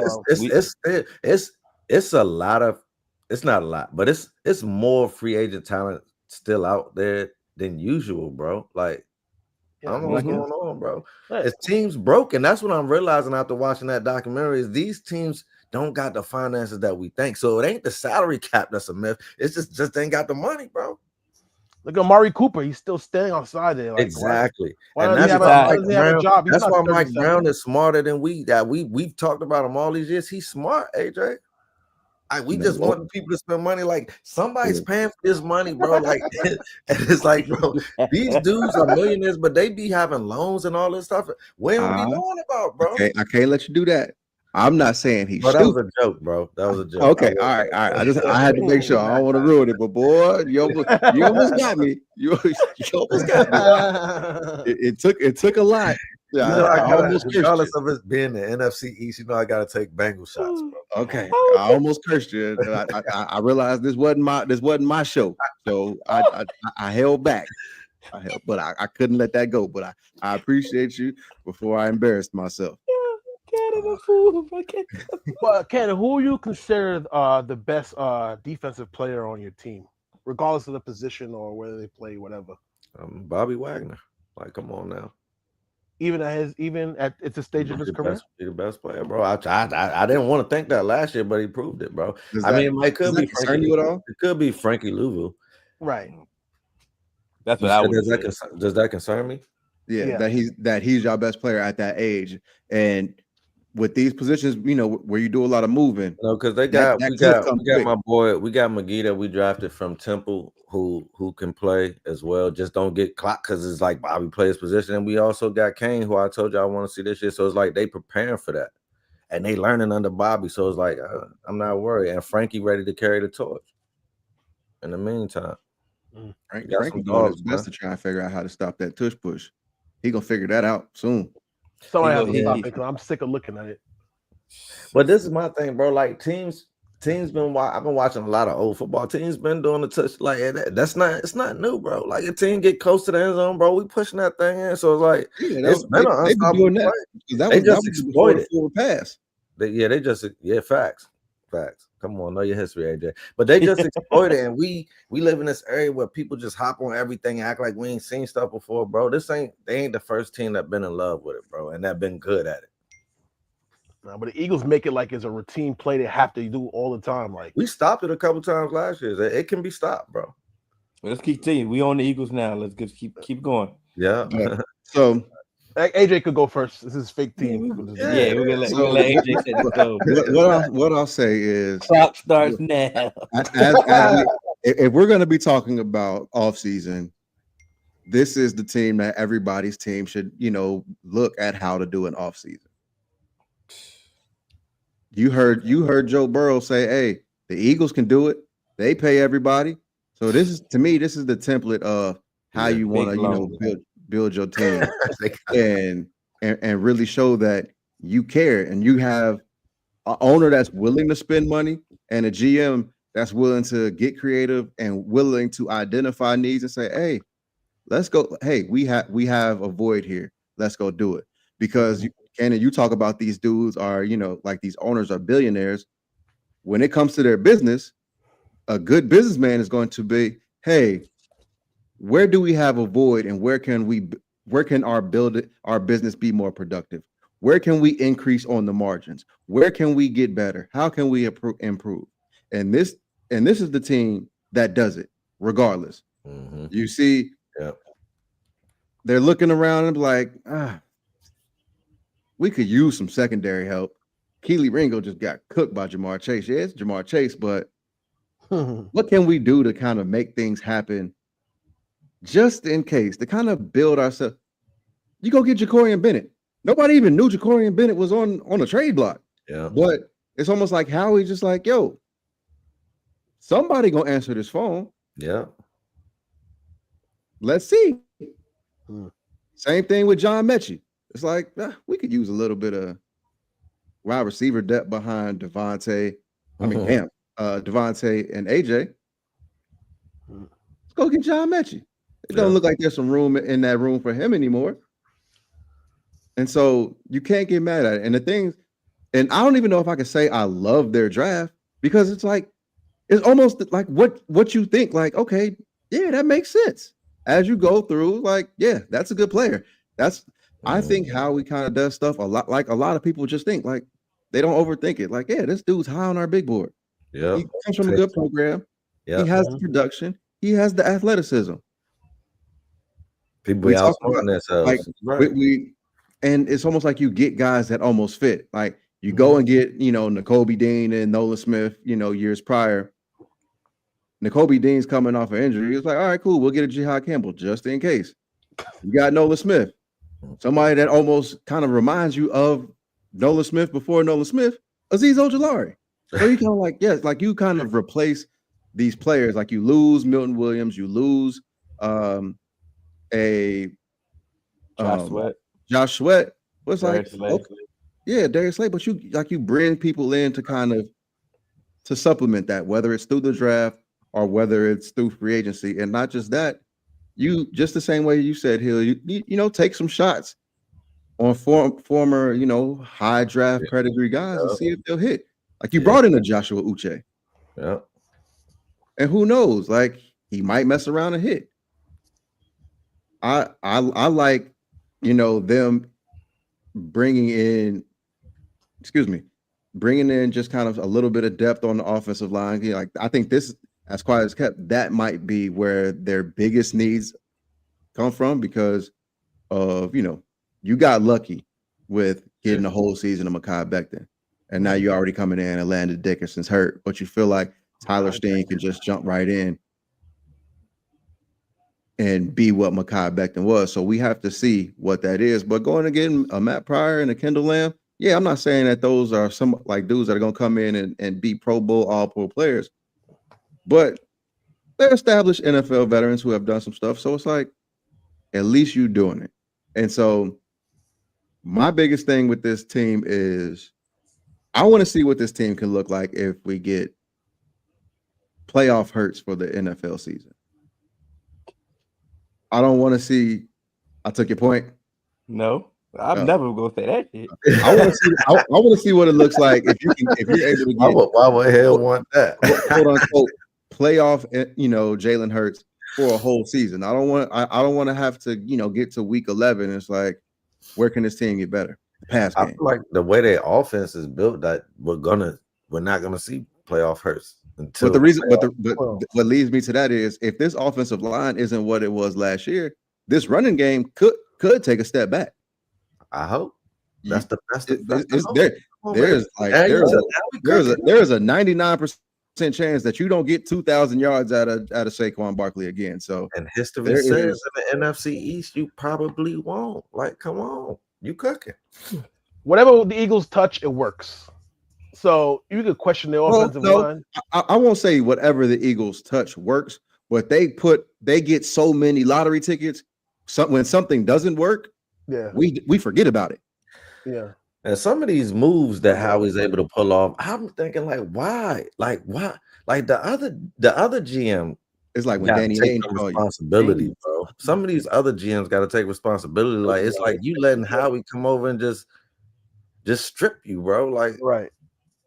it's a lot of. It's not a lot, but it's more free agent talent still out there than usual, bro. Like, I don't know what's going on, bro. It's teams broke, and that's what I'm realizing after watching that documentary is these teams don't got the finances that we think. So it ain't the salary cap that's a myth. It's just ain't got the money, bro. Look at Amari Cooper. He's still standing outside there. Like, exactly. Why and that's why Mike Brown is smarter than we've talked about him all these years. He's smart, AJ. We just want people to spend money. Like somebody's paying for this money, bro. Like, and it's like, bro, these dudes are millionaires, but they be having loans and all this stuff. When are we knowing about, bro? Okay, I can't let you do that. I'm not saying he's stupid. That was a joke, bro. That was a joke. Okay, all right. I had to make sure. I don't want to ruin it, but boy, you almost got me. You almost got me. It took a lot. Yeah, I almost regardless of it being the NFC East, I got to take Bengal shots, bro. Okay, I almost cursed you. I realized this wasn't my show, so I held back. But I couldn't let that go. But I appreciate you before I embarrassed myself. But Ken, who you consider the best defensive player on your team, regardless of the position or whether they play, whatever? Bobby Wagner. Like, come on now. Even at it's a stage of his career, he's the best player, bro. I didn't want to think that last year, but he proved it, bro. It could be Frankie at all. It could be Frankie Louvu, right? That's what I would. Does that concern me? Yeah, that he's your best player at that age, and with these positions, where you do a lot of moving. No, because we got my boy, we got McGee that we drafted from Temple, who can play as well. Just don't get clocked because it's like Bobby plays position, and we also got Kane, who I told you I want to see this year. So it's like they preparing for that, and they learning under Bobby. So it's like I'm not worried, and Frankie ready to carry the torch. In the meantime, Frankie doing his best to try and figure out how to stop that tush push. He gonna figure that out soon. Somebody has to stop it because I'm sick of looking at it. But this is my thing, bro. Like teams I've been watching a lot of old football. Teams been doing the touch like that. It's not new, bro. Like a team get close to the end zone, bro. We pushing that thing in. So it's like it's been an unstoppable play. They just exploited forward pass. Facts. Come on, know your history, AJ. But they just exploit it, and we live in this area where people just hop on everything, act like we ain't seen stuff before, bro. They ain't the first team that been in love with it, bro, and that been good at it. No, but the Eagles make it like it's a routine play they have to do all the time. Like we stopped it a couple times last year. It can be stopped, bro. Well, let's keep telling you, we on the Eagles now. Let's just keep going. Yeah. So AJ could go first. This is fake team. We're gonna let AJ set the tone. What I'll say is clock starts now. If we're gonna be talking about offseason, this is the team that everybody's team should, look at how to do an offseason. You heard Joe Burrow say, "Hey, the Eagles can do it. They pay everybody." So this is, to me, this is the template of how Yeah. you want to, Big you know, loan. build your team and really show that you care and you have an owner that's willing to spend money and a GM that's willing to get creative and willing to identify needs and say, "Hey, let's go. Hey, we have a void here. Let's go do it." Because Cannon, you talk about these dudes are, you know, like these owners are billionaires. When it comes to their business, a good businessman is going to be, "Hey, where do we have a void and where can our business be more productive? Where can we increase on the margins? Where can we get better? How can we improve?" And this is the team that does it regardless. Mm-hmm. You see, Yep. they're looking around and like, we could use some secondary help. Keely Ringo just got cooked by Jamar Chase. Yeah, it's Jamar Chase, but what can we do to kind of make things happen just in case, to kind of build ourselves? You go get Jacorian Bennett. Nobody even knew Jacorian Bennett was on a trade block. Yeah. But it's almost like Howie's just like, yo, somebody gonna answer this phone. Yeah. Let's see. Same thing with John Mechie. It's like, we could use a little bit of wide receiver depth behind Devontae. Devontae and AJ. Let's go get John Mechie. It don't look like there's some room in that room for him anymore. And so you can't get mad at it. And the things, and I don't even know if I can say I love their draft, because it's like, it's almost like what you think, like, okay, yeah, that makes sense. As you go through, like, yeah, that's a good player. I think how we kind of does stuff a lot, like a lot of people just think, like, they don't overthink it. Like, yeah, this dude's high on our big board. Yeah. He comes from a good program. Yeah. He has the production. He has the athleticism. People outsmarting themselves. Like, right. And it's almost like you get guys that almost fit. Like, you go and get, you know, N'Kobe Dean and Nolan Smith, you know, years prior. N'Kobe Dean's coming off an injury. He was like, all right, cool, we'll get a Jihad Campbell just in case. You got Nolan Smith, somebody that almost kind of reminds you of Nolan Smith before Nolan Smith, Azeez Ojulari. So you kind of like, yes, like you kind of replace these players. Like, you lose Milton Williams, you lose Josh Sweat. What's like, okay, Darius Slay, but you bring people in to kind of to supplement that, whether it's through the draft or whether it's through free agency. And not just that, you, just the same way you said, Hill, you know, take some shots on former, you know, high draft pedigree guys and see if they'll hit. Like, you brought in a Joshua Uche. Yeah. And who knows, like, he might mess around and hit. I like, you know, them bringing in just kind of a little bit of depth on the offensive line. Like, I think this, as quiet as kept, that might be where their biggest needs come from, because of, you know, you got lucky with getting the whole season of Mekhi Becton, and now you're already coming in and Landon Dickerson's hurt, but you feel like Tyler Steen can just jump right in and be what Mekhi Becton was. So we have to see what that is. But going to get a Matt Pryor and a Kendall Lamb, yeah, I'm not saying that those are some like dudes that are going to come in and be Pro Bowl, All-Pro players, but they're established NFL veterans who have done some stuff. So it's like, at least you doing it. And so my biggest thing with this team is I want to see what this team can look like if we get playoff hurts for the NFL season. I don't want to see. I took your point. No, I'm never gonna say that shit. I want to see. I want to see what it looks like if you're able to get. Why would hell want that? Quote unquote playoff, you know, Jalen Hurts for a whole season. I don't want to have to, you know, get to week 11. It's like, where can this team get better? The pass game. I feel like the way their offense is built, that we're not gonna see playoff hurts. But the reason, but what leads me to that is, if this offensive line isn't what it was last year, this running game could take a step back. I hope. There's a 99% chance that you don't get 2,000 yards out of Saquon Barkley again. So, and history says in the NFC East you probably won't. Like, come on, you cooking. Whatever the Eagles touch, it works. So you could question the Well, offensive no, line. I won't say whatever the Eagles touch works, but they get so many lottery tickets. When something doesn't work, Yeah, we forget about it. yeah. And some of these moves that Howie's able to pull off, I'm thinking like, why? Like, why? Like the other GM It's like when got to Danny take Ainge some called you. responsibility, bro. Some of these other GMs got to take responsibility. Like it's like you letting Howie come over and just strip you, bro. Right.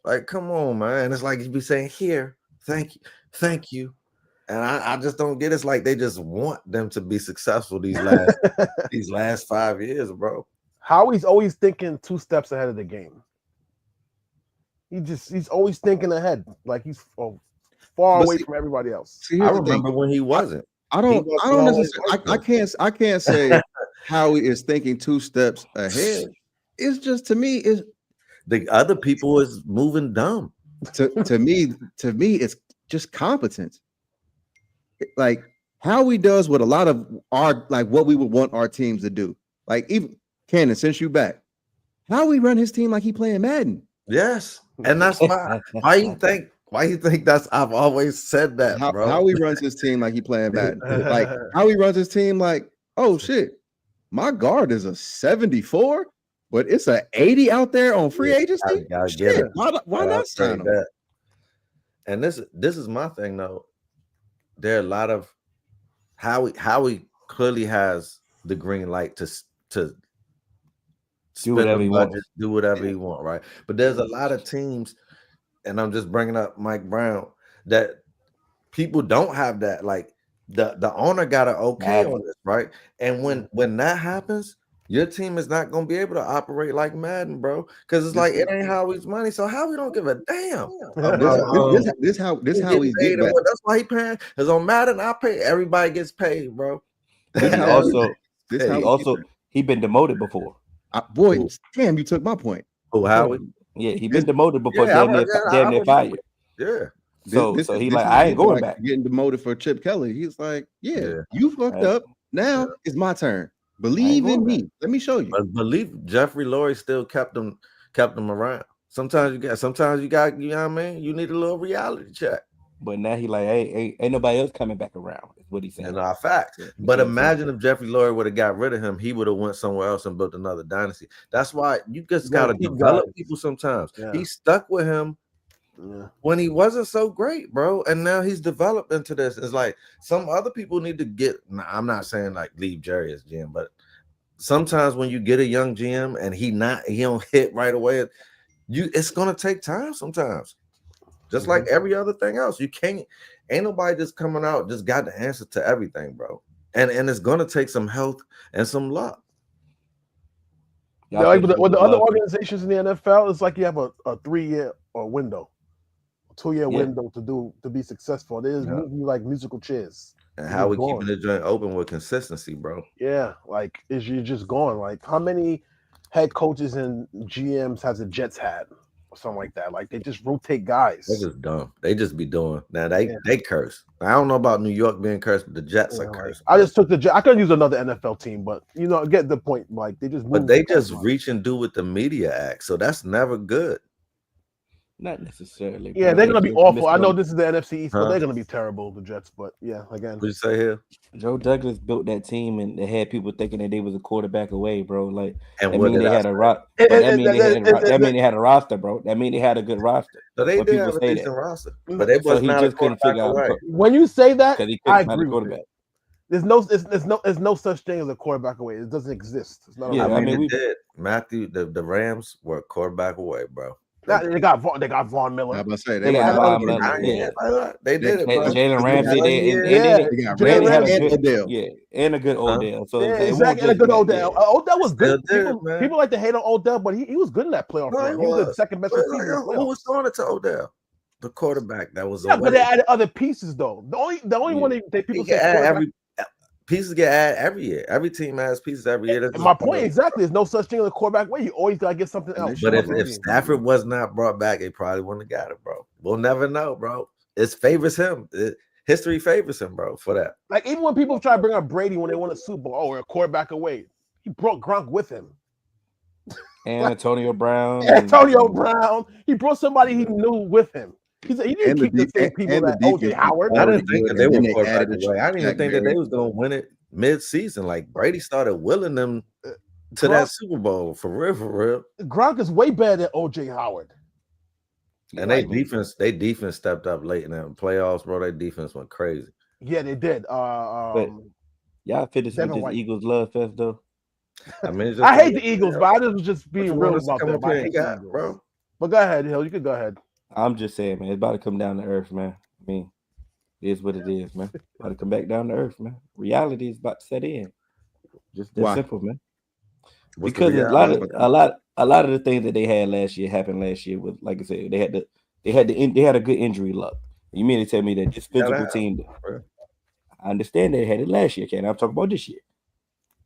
Like come on, man. It's like you be saying, here, thank you. And I just don't get it. It's like they just want them to be successful these last 5 years, bro. Howie's always thinking 2 steps ahead of the game. He's always thinking ahead, like he's far away from everybody else. See, I remember when he wasn't. I don't necessarily. I can't say Howie is thinking 2 steps ahead. It's just to me, it's the other people is moving dumb. To me, it's just competence. Like Howie does what a lot of what we would want our teams to do. Like even Cannon, since you back, Howie run his team like he playing Madden. Yes, and that's why you think that's I've always said that, bro. Howie runs his team like he playing Madden. Like Howie runs his team like, oh shit, my guard is a 74, but it's a 80 out there on free agency. Shit, why not sign him? That? And this is my thing though. There are a lot of Howie clearly has the green light to do whatever he wants. Do whatever he wants, right? But there's a lot of teams, and I'm just bringing up Mike Brown, that people don't have that. Like the owner got an okay on this, right? And when that happens, your team is not going to be able to operate like Madden, bro, because it's like it ain't Howie's money, so Howie don't give a damn. This how he's getting back. That's why he paying. Because on Madden, I pay. Everybody gets paid, bro. He been demoted before. Boy, damn, you took my point. Oh, Howie? Yeah, he been demoted before. Damn near fired. Yeah. So he like, I ain't going back. Getting demoted for Chip Kelly. He's like, you fucked up. Now it's my turn. Believe in me. Let me show you. But believe Jeffrey Lurie still kept him around. Sometimes you got, you know what I mean? You need a little reality check. But now he like, hey, ain't nobody else coming back around. Is what he's saying. And our facts. But imagine if Jeffrey Lurie would have got rid of him, he would have went somewhere else and built another dynasty. That's why you just gotta develop people sometimes. Yeah. He stuck with him when he wasn't so great, bro. And now he's developed into this. It's like some other people need to get. Nah, I'm not saying like leave Jerry as GM, but sometimes when you get a young GM and he don't hit right away, it's gonna take time sometimes. Just like every other thing else. Ain't nobody just coming out, just got the answer to everything, bro. And it's gonna take some health and some luck. Yeah, like with the other organizations in the NFL, it's like you have a 3-year window, a 2-year window to be successful. They just move you like musical chairs. And how we keeping the joint open with consistency, bro. Yeah, like you're just going. Like how many head coaches and GMs has the Jets had? Or something like that. Like they just rotate guys. They're just dumb. They just be doing. Now they curse. I don't know about New York being cursed, but the Jets are cursed. I just took the Jets. I could use another NFL team, but get the point. Like they just. But they just reach and do what the media act. So that's never good. Not necessarily. Yeah, they're gonna be awful. I know this is the NFC East, but they're gonna be terrible, the Jets. But yeah, again. What you say here? Joe Douglas built that team, and they had people thinking that they was a quarterback away, bro. Like, and that mean they had a that mean they had a roster, bro. That mean they had a good roster. So they did have a decent roster, but they was not just couldn't figure out. When you say that, I agree with it. There's no such thing as a quarterback away. It doesn't exist. It's not. I mean, we did. Matthew, the Rams were a quarterback away, bro. They got Von Miller. I'm about to say they got Von Miller. Yeah. They did it. Jalen Ramsey. They got Ramsey and Odell. Yeah, and a good Odell. So exactly, and a good Odell. Odell was good. People like to hate on Odell, but he was good in that playoff run. He was the second best receiver. Who was throwing it to Odell? The quarterback that was. But they added other pieces though. The only one that people say pieces get added every year. Every team adds pieces every year. And my point exactly is no such thing as a quarterback way. You always gotta get something else. But if Stafford was not brought back, they probably wouldn't have got it, bro. We'll never know, bro. It favors him. History favors him, bro, for that. Like even when people try to bring up Brady when they won a Super Bowl, or a quarterback away, he brought Gronk with him. Antonio Brown. Antonio Brown. He brought somebody he knew with him. He said he didn't And keep the same people that OJ Howard. I already didn't think good, that they and then would they put back added a away. I didn't even Jack think that they Barrett. was going to win it mid-season. Like Brady started willing them to that Super Bowl for real, for real. Gronk is way better than OJ Howard. And they defense stepped up late in the playoffs, bro. Their defense went crazy. Yeah, they did. But y'all finished with Devin this White. Eagles love fest though. I mean, it's just I hate the Eagles, but I was just being real about come them. up I here hate and the got, Eagles. bro. But go ahead, Hill. You could go ahead. I'm just saying, man, it's about to come down to earth, man. I mean, it is what it is, man. About to come back down to earth, man. Reality is about to set in. Just that simple, man. What's Because a lot of the things that they had last year happened last year. With, like I said, they had a good injury luck. You mean to tell me that this physical team? I understand they had it last year, Ken. I'm talking about this year.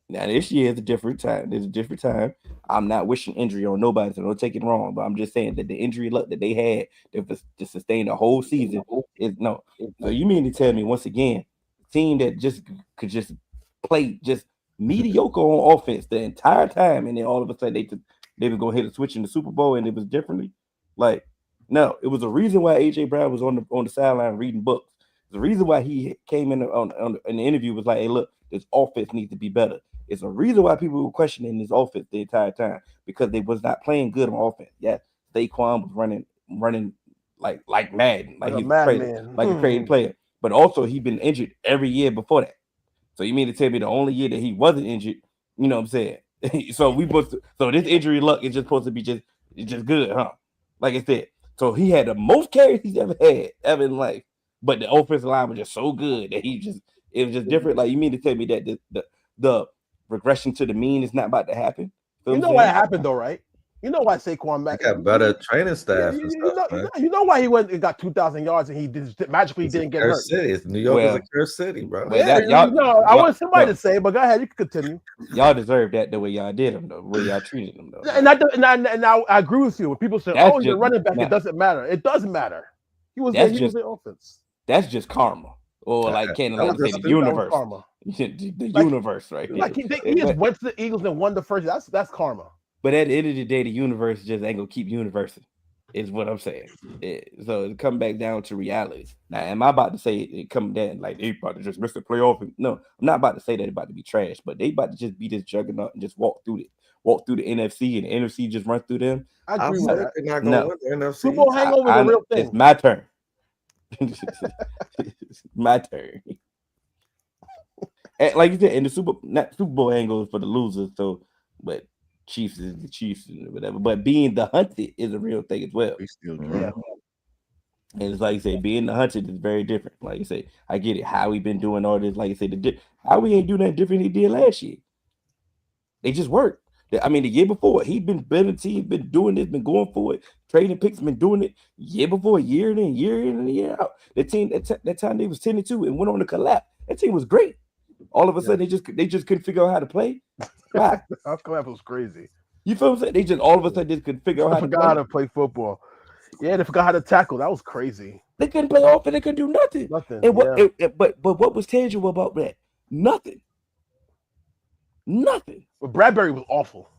Now this year is a different time. There's a different time. I'm not wishing injury on nobody, so don't take it wrong. But I'm just saying that the injury luck that they had to sustain the whole season is no. So you mean to tell me once again, team that just could just play just mediocre on offense the entire time, and then all of a sudden they were gonna hit a switch in the Super Bowl, and it was differently. Like no, it was a reason why AJ Brown was on the sideline reading books. The reason why he came in the interview was like, hey, look, this offense needs to be better. It's a reason why people were questioning this offense the entire time because they was not playing good on offense. Yeah, Saquon was running like Madden, like he's crazy, like a crazy player. But also he been injured every year before that. So you mean to tell me the only year that he wasn't injured, you know what I'm saying? So this injury luck is just supposed to be just good, huh? Like I said, so he had the most carries he's ever had in life, but the offensive line was just so good that it was just different. Like you mean to tell me that the regression to the mean is not about to happen? You know why it happened though, right? You know why Saquon got better training staff and stuff. You know why he went and got 2,000 yards and he magically didn't get hurt. City. New York is a cursed city, bro. I want somebody to say, but go ahead, you can continue. Y'all deserve that the way y'all did them, though. The way y'all treated them, though. And I agree with you. When people say, "Oh, you're running back," it doesn't matter. It doesn't matter. He was the offense. That's just karma, or like Cannon like say the universe. Karma. The universe, right? Like he just went to the Eagles and won the first. That's karma. But at the end of the day, the universe just ain't gonna keep universing, is what I'm saying. So it come back down to reality. Now, am I about to say it come down like they about to just miss the playoff? No, I'm not about to say that it's about to be trash, but they about to just be this juggernaut and just walk through the NFC, and the NFC just run through them. I agree with that. They're not gonna win the NFC. Super Bowl hangover is a real thing. It's my turn. It's my turn. And like you said, and the Super Bowl hangover for the losers. So, but Chiefs is the Chiefs and whatever. But being the hunted is a real thing as well. We still And it's like you say, being the hunted is very different. Like you say, I get it. Howie been doing all this. Like you say, Howie ain't doing that different than he did last year. They just worked. I mean, the year before, he'd been building team, been doing this, been going for it. Trading picks, been doing it year before, year in and year out. The team that time they was 10-2 and went on to collapse. That team was great. All of a sudden, they just couldn't figure out how to play. Why? That collapse was crazy. You feel what I'm saying? They just all of a sudden just couldn't figure out how to play football. Yeah, they forgot how to tackle. That was crazy. They couldn't play offense. They couldn't do nothing. And but what was tangible about that? Nothing. But Bradbury was awful.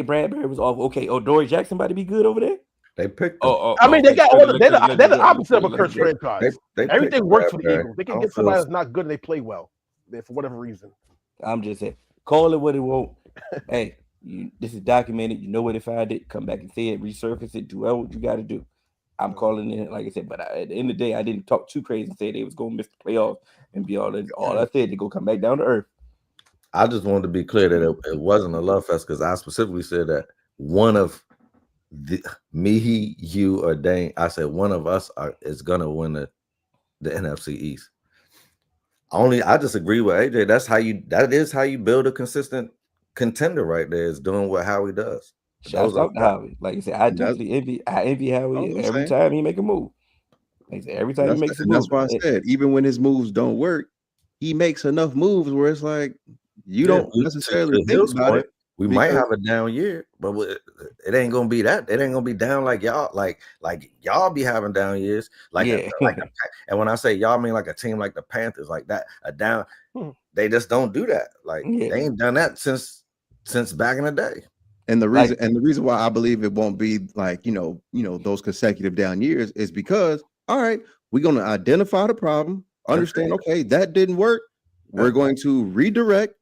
Bradbury was awful. Okay, Dory Jackson about to be good over there. They picked. I mean, they got all the. They're the opposite of a cursed franchise. Everything works for the Eagles. They can get somebody that's not good and they play well. For whatever reason. I'm just saying, call it what it won't. Hey, this is documented. You know where to find it. Come back and say it. Resurface it. Do what you got to do. I'm calling it, like I said. But at the end of the day, I didn't talk too crazy and say they was going to miss the playoffs and be all I said, they go come back down to earth. I just wanted to be clear that it wasn't a love fest because I specifically said that one of me, you, or Dane, I said one of us is gonna win the NFC East. I just agree with AJ. That is how you build a consistent contender right there, is doing what Howie does. Shouts out to Howie. Like I said, I definitely envy Howie every time he make a move. Like I said, every time he makes a move. That's why I said, even when his moves don't work, he makes enough moves where it's like you don't necessarily think about it. We might have a down year, but it ain't gonna be that. It ain't gonna be down like y'all. Like y'all be having down years. And when I say y'all, I mean like a team like the Panthers, like that. A down. They just don't do that. Like they ain't done that since since back in the day. And the reason why I believe it won't be like, those consecutive down years is because, all right, we're going to identify the problem, understand, okay, that didn't work. We're going to redirect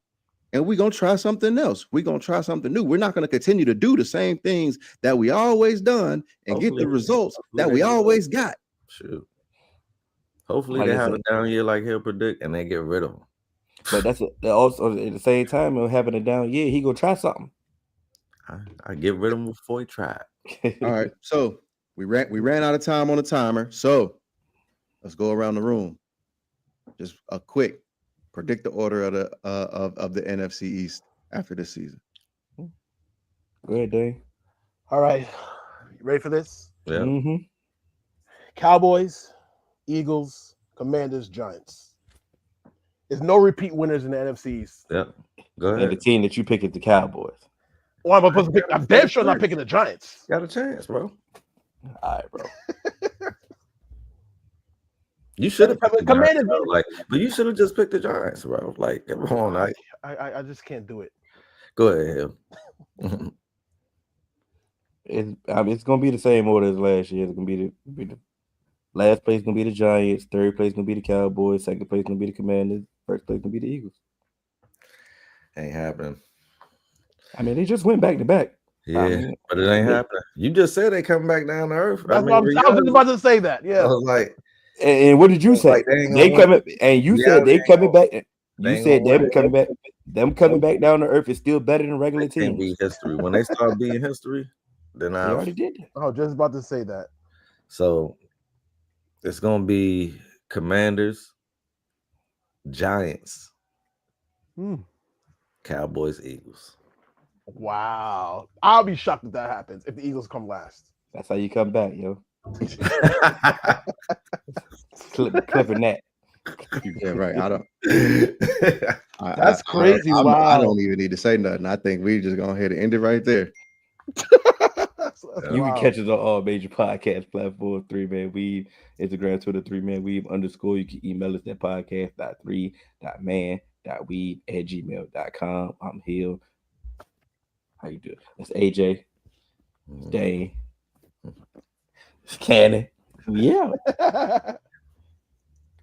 and we're going to try something else. We're going to try something new. We're not going to continue to do the same things that we always done and get the results that we always got. Shoot. Hopefully they have a down year like he'll predict and they get rid of him. But that's also at the same time, having a down year, he gonna try something. I get rid of him before he tried. All right, so we ran out of time on the timer. So let's go around the room. Just a quick predict the order of the NFC East after this season. Go ahead, Dane. All right, you ready for this? Yeah. Mm-hmm. Cowboys, Eagles, Commanders, Giants. There's no repeat winners in the NFC East. Yeah. Go ahead. And the team that you pick is the Cowboys. Well, I'm supposed to pick. I'm damn sure not picking the Giants. Got a chance, bro. All right, bro. You should have picked the Commanders. Giants, but you should have just picked the Giants, bro. Like, come on, I just can't do it. Go ahead, Hill. It's gonna be the same order as last year. It's gonna be the last place gonna be the Giants, third place gonna be the Cowboys, second place gonna be the Commanders, first place gonna be the Eagles. Ain't happening. I mean, they just went back to back. Yeah, but it ain't happening. You just said they come back down to earth. I was just about to say that. Yeah. I was like, and what did you say? Like they coming, and you said they coming back. You said them win. coming back. Them coming back down to earth is still better than regular They can't teams. be history. When they start being history, then They I already did that. Oh, just about to say that. So it's gonna be Commanders, Giants, Cowboys, Eagles. Wow. I'll be shocked if that happens, if the Eagles come last. That's how you come back, yo. Clipping that. Yeah, right. I don't. That's crazy. Wow. I don't even need to say nothing. I think we just go ahead and end it right there. You can catch us on all major podcast platforms. 3Man Weave, Instagram, Twitter, 3Man Weave _. You can email us at podcast.3.man.weave@gmail.com. I'm Hill. How you doing? It's AJ. It's Dane. It's Cannon. Yeah.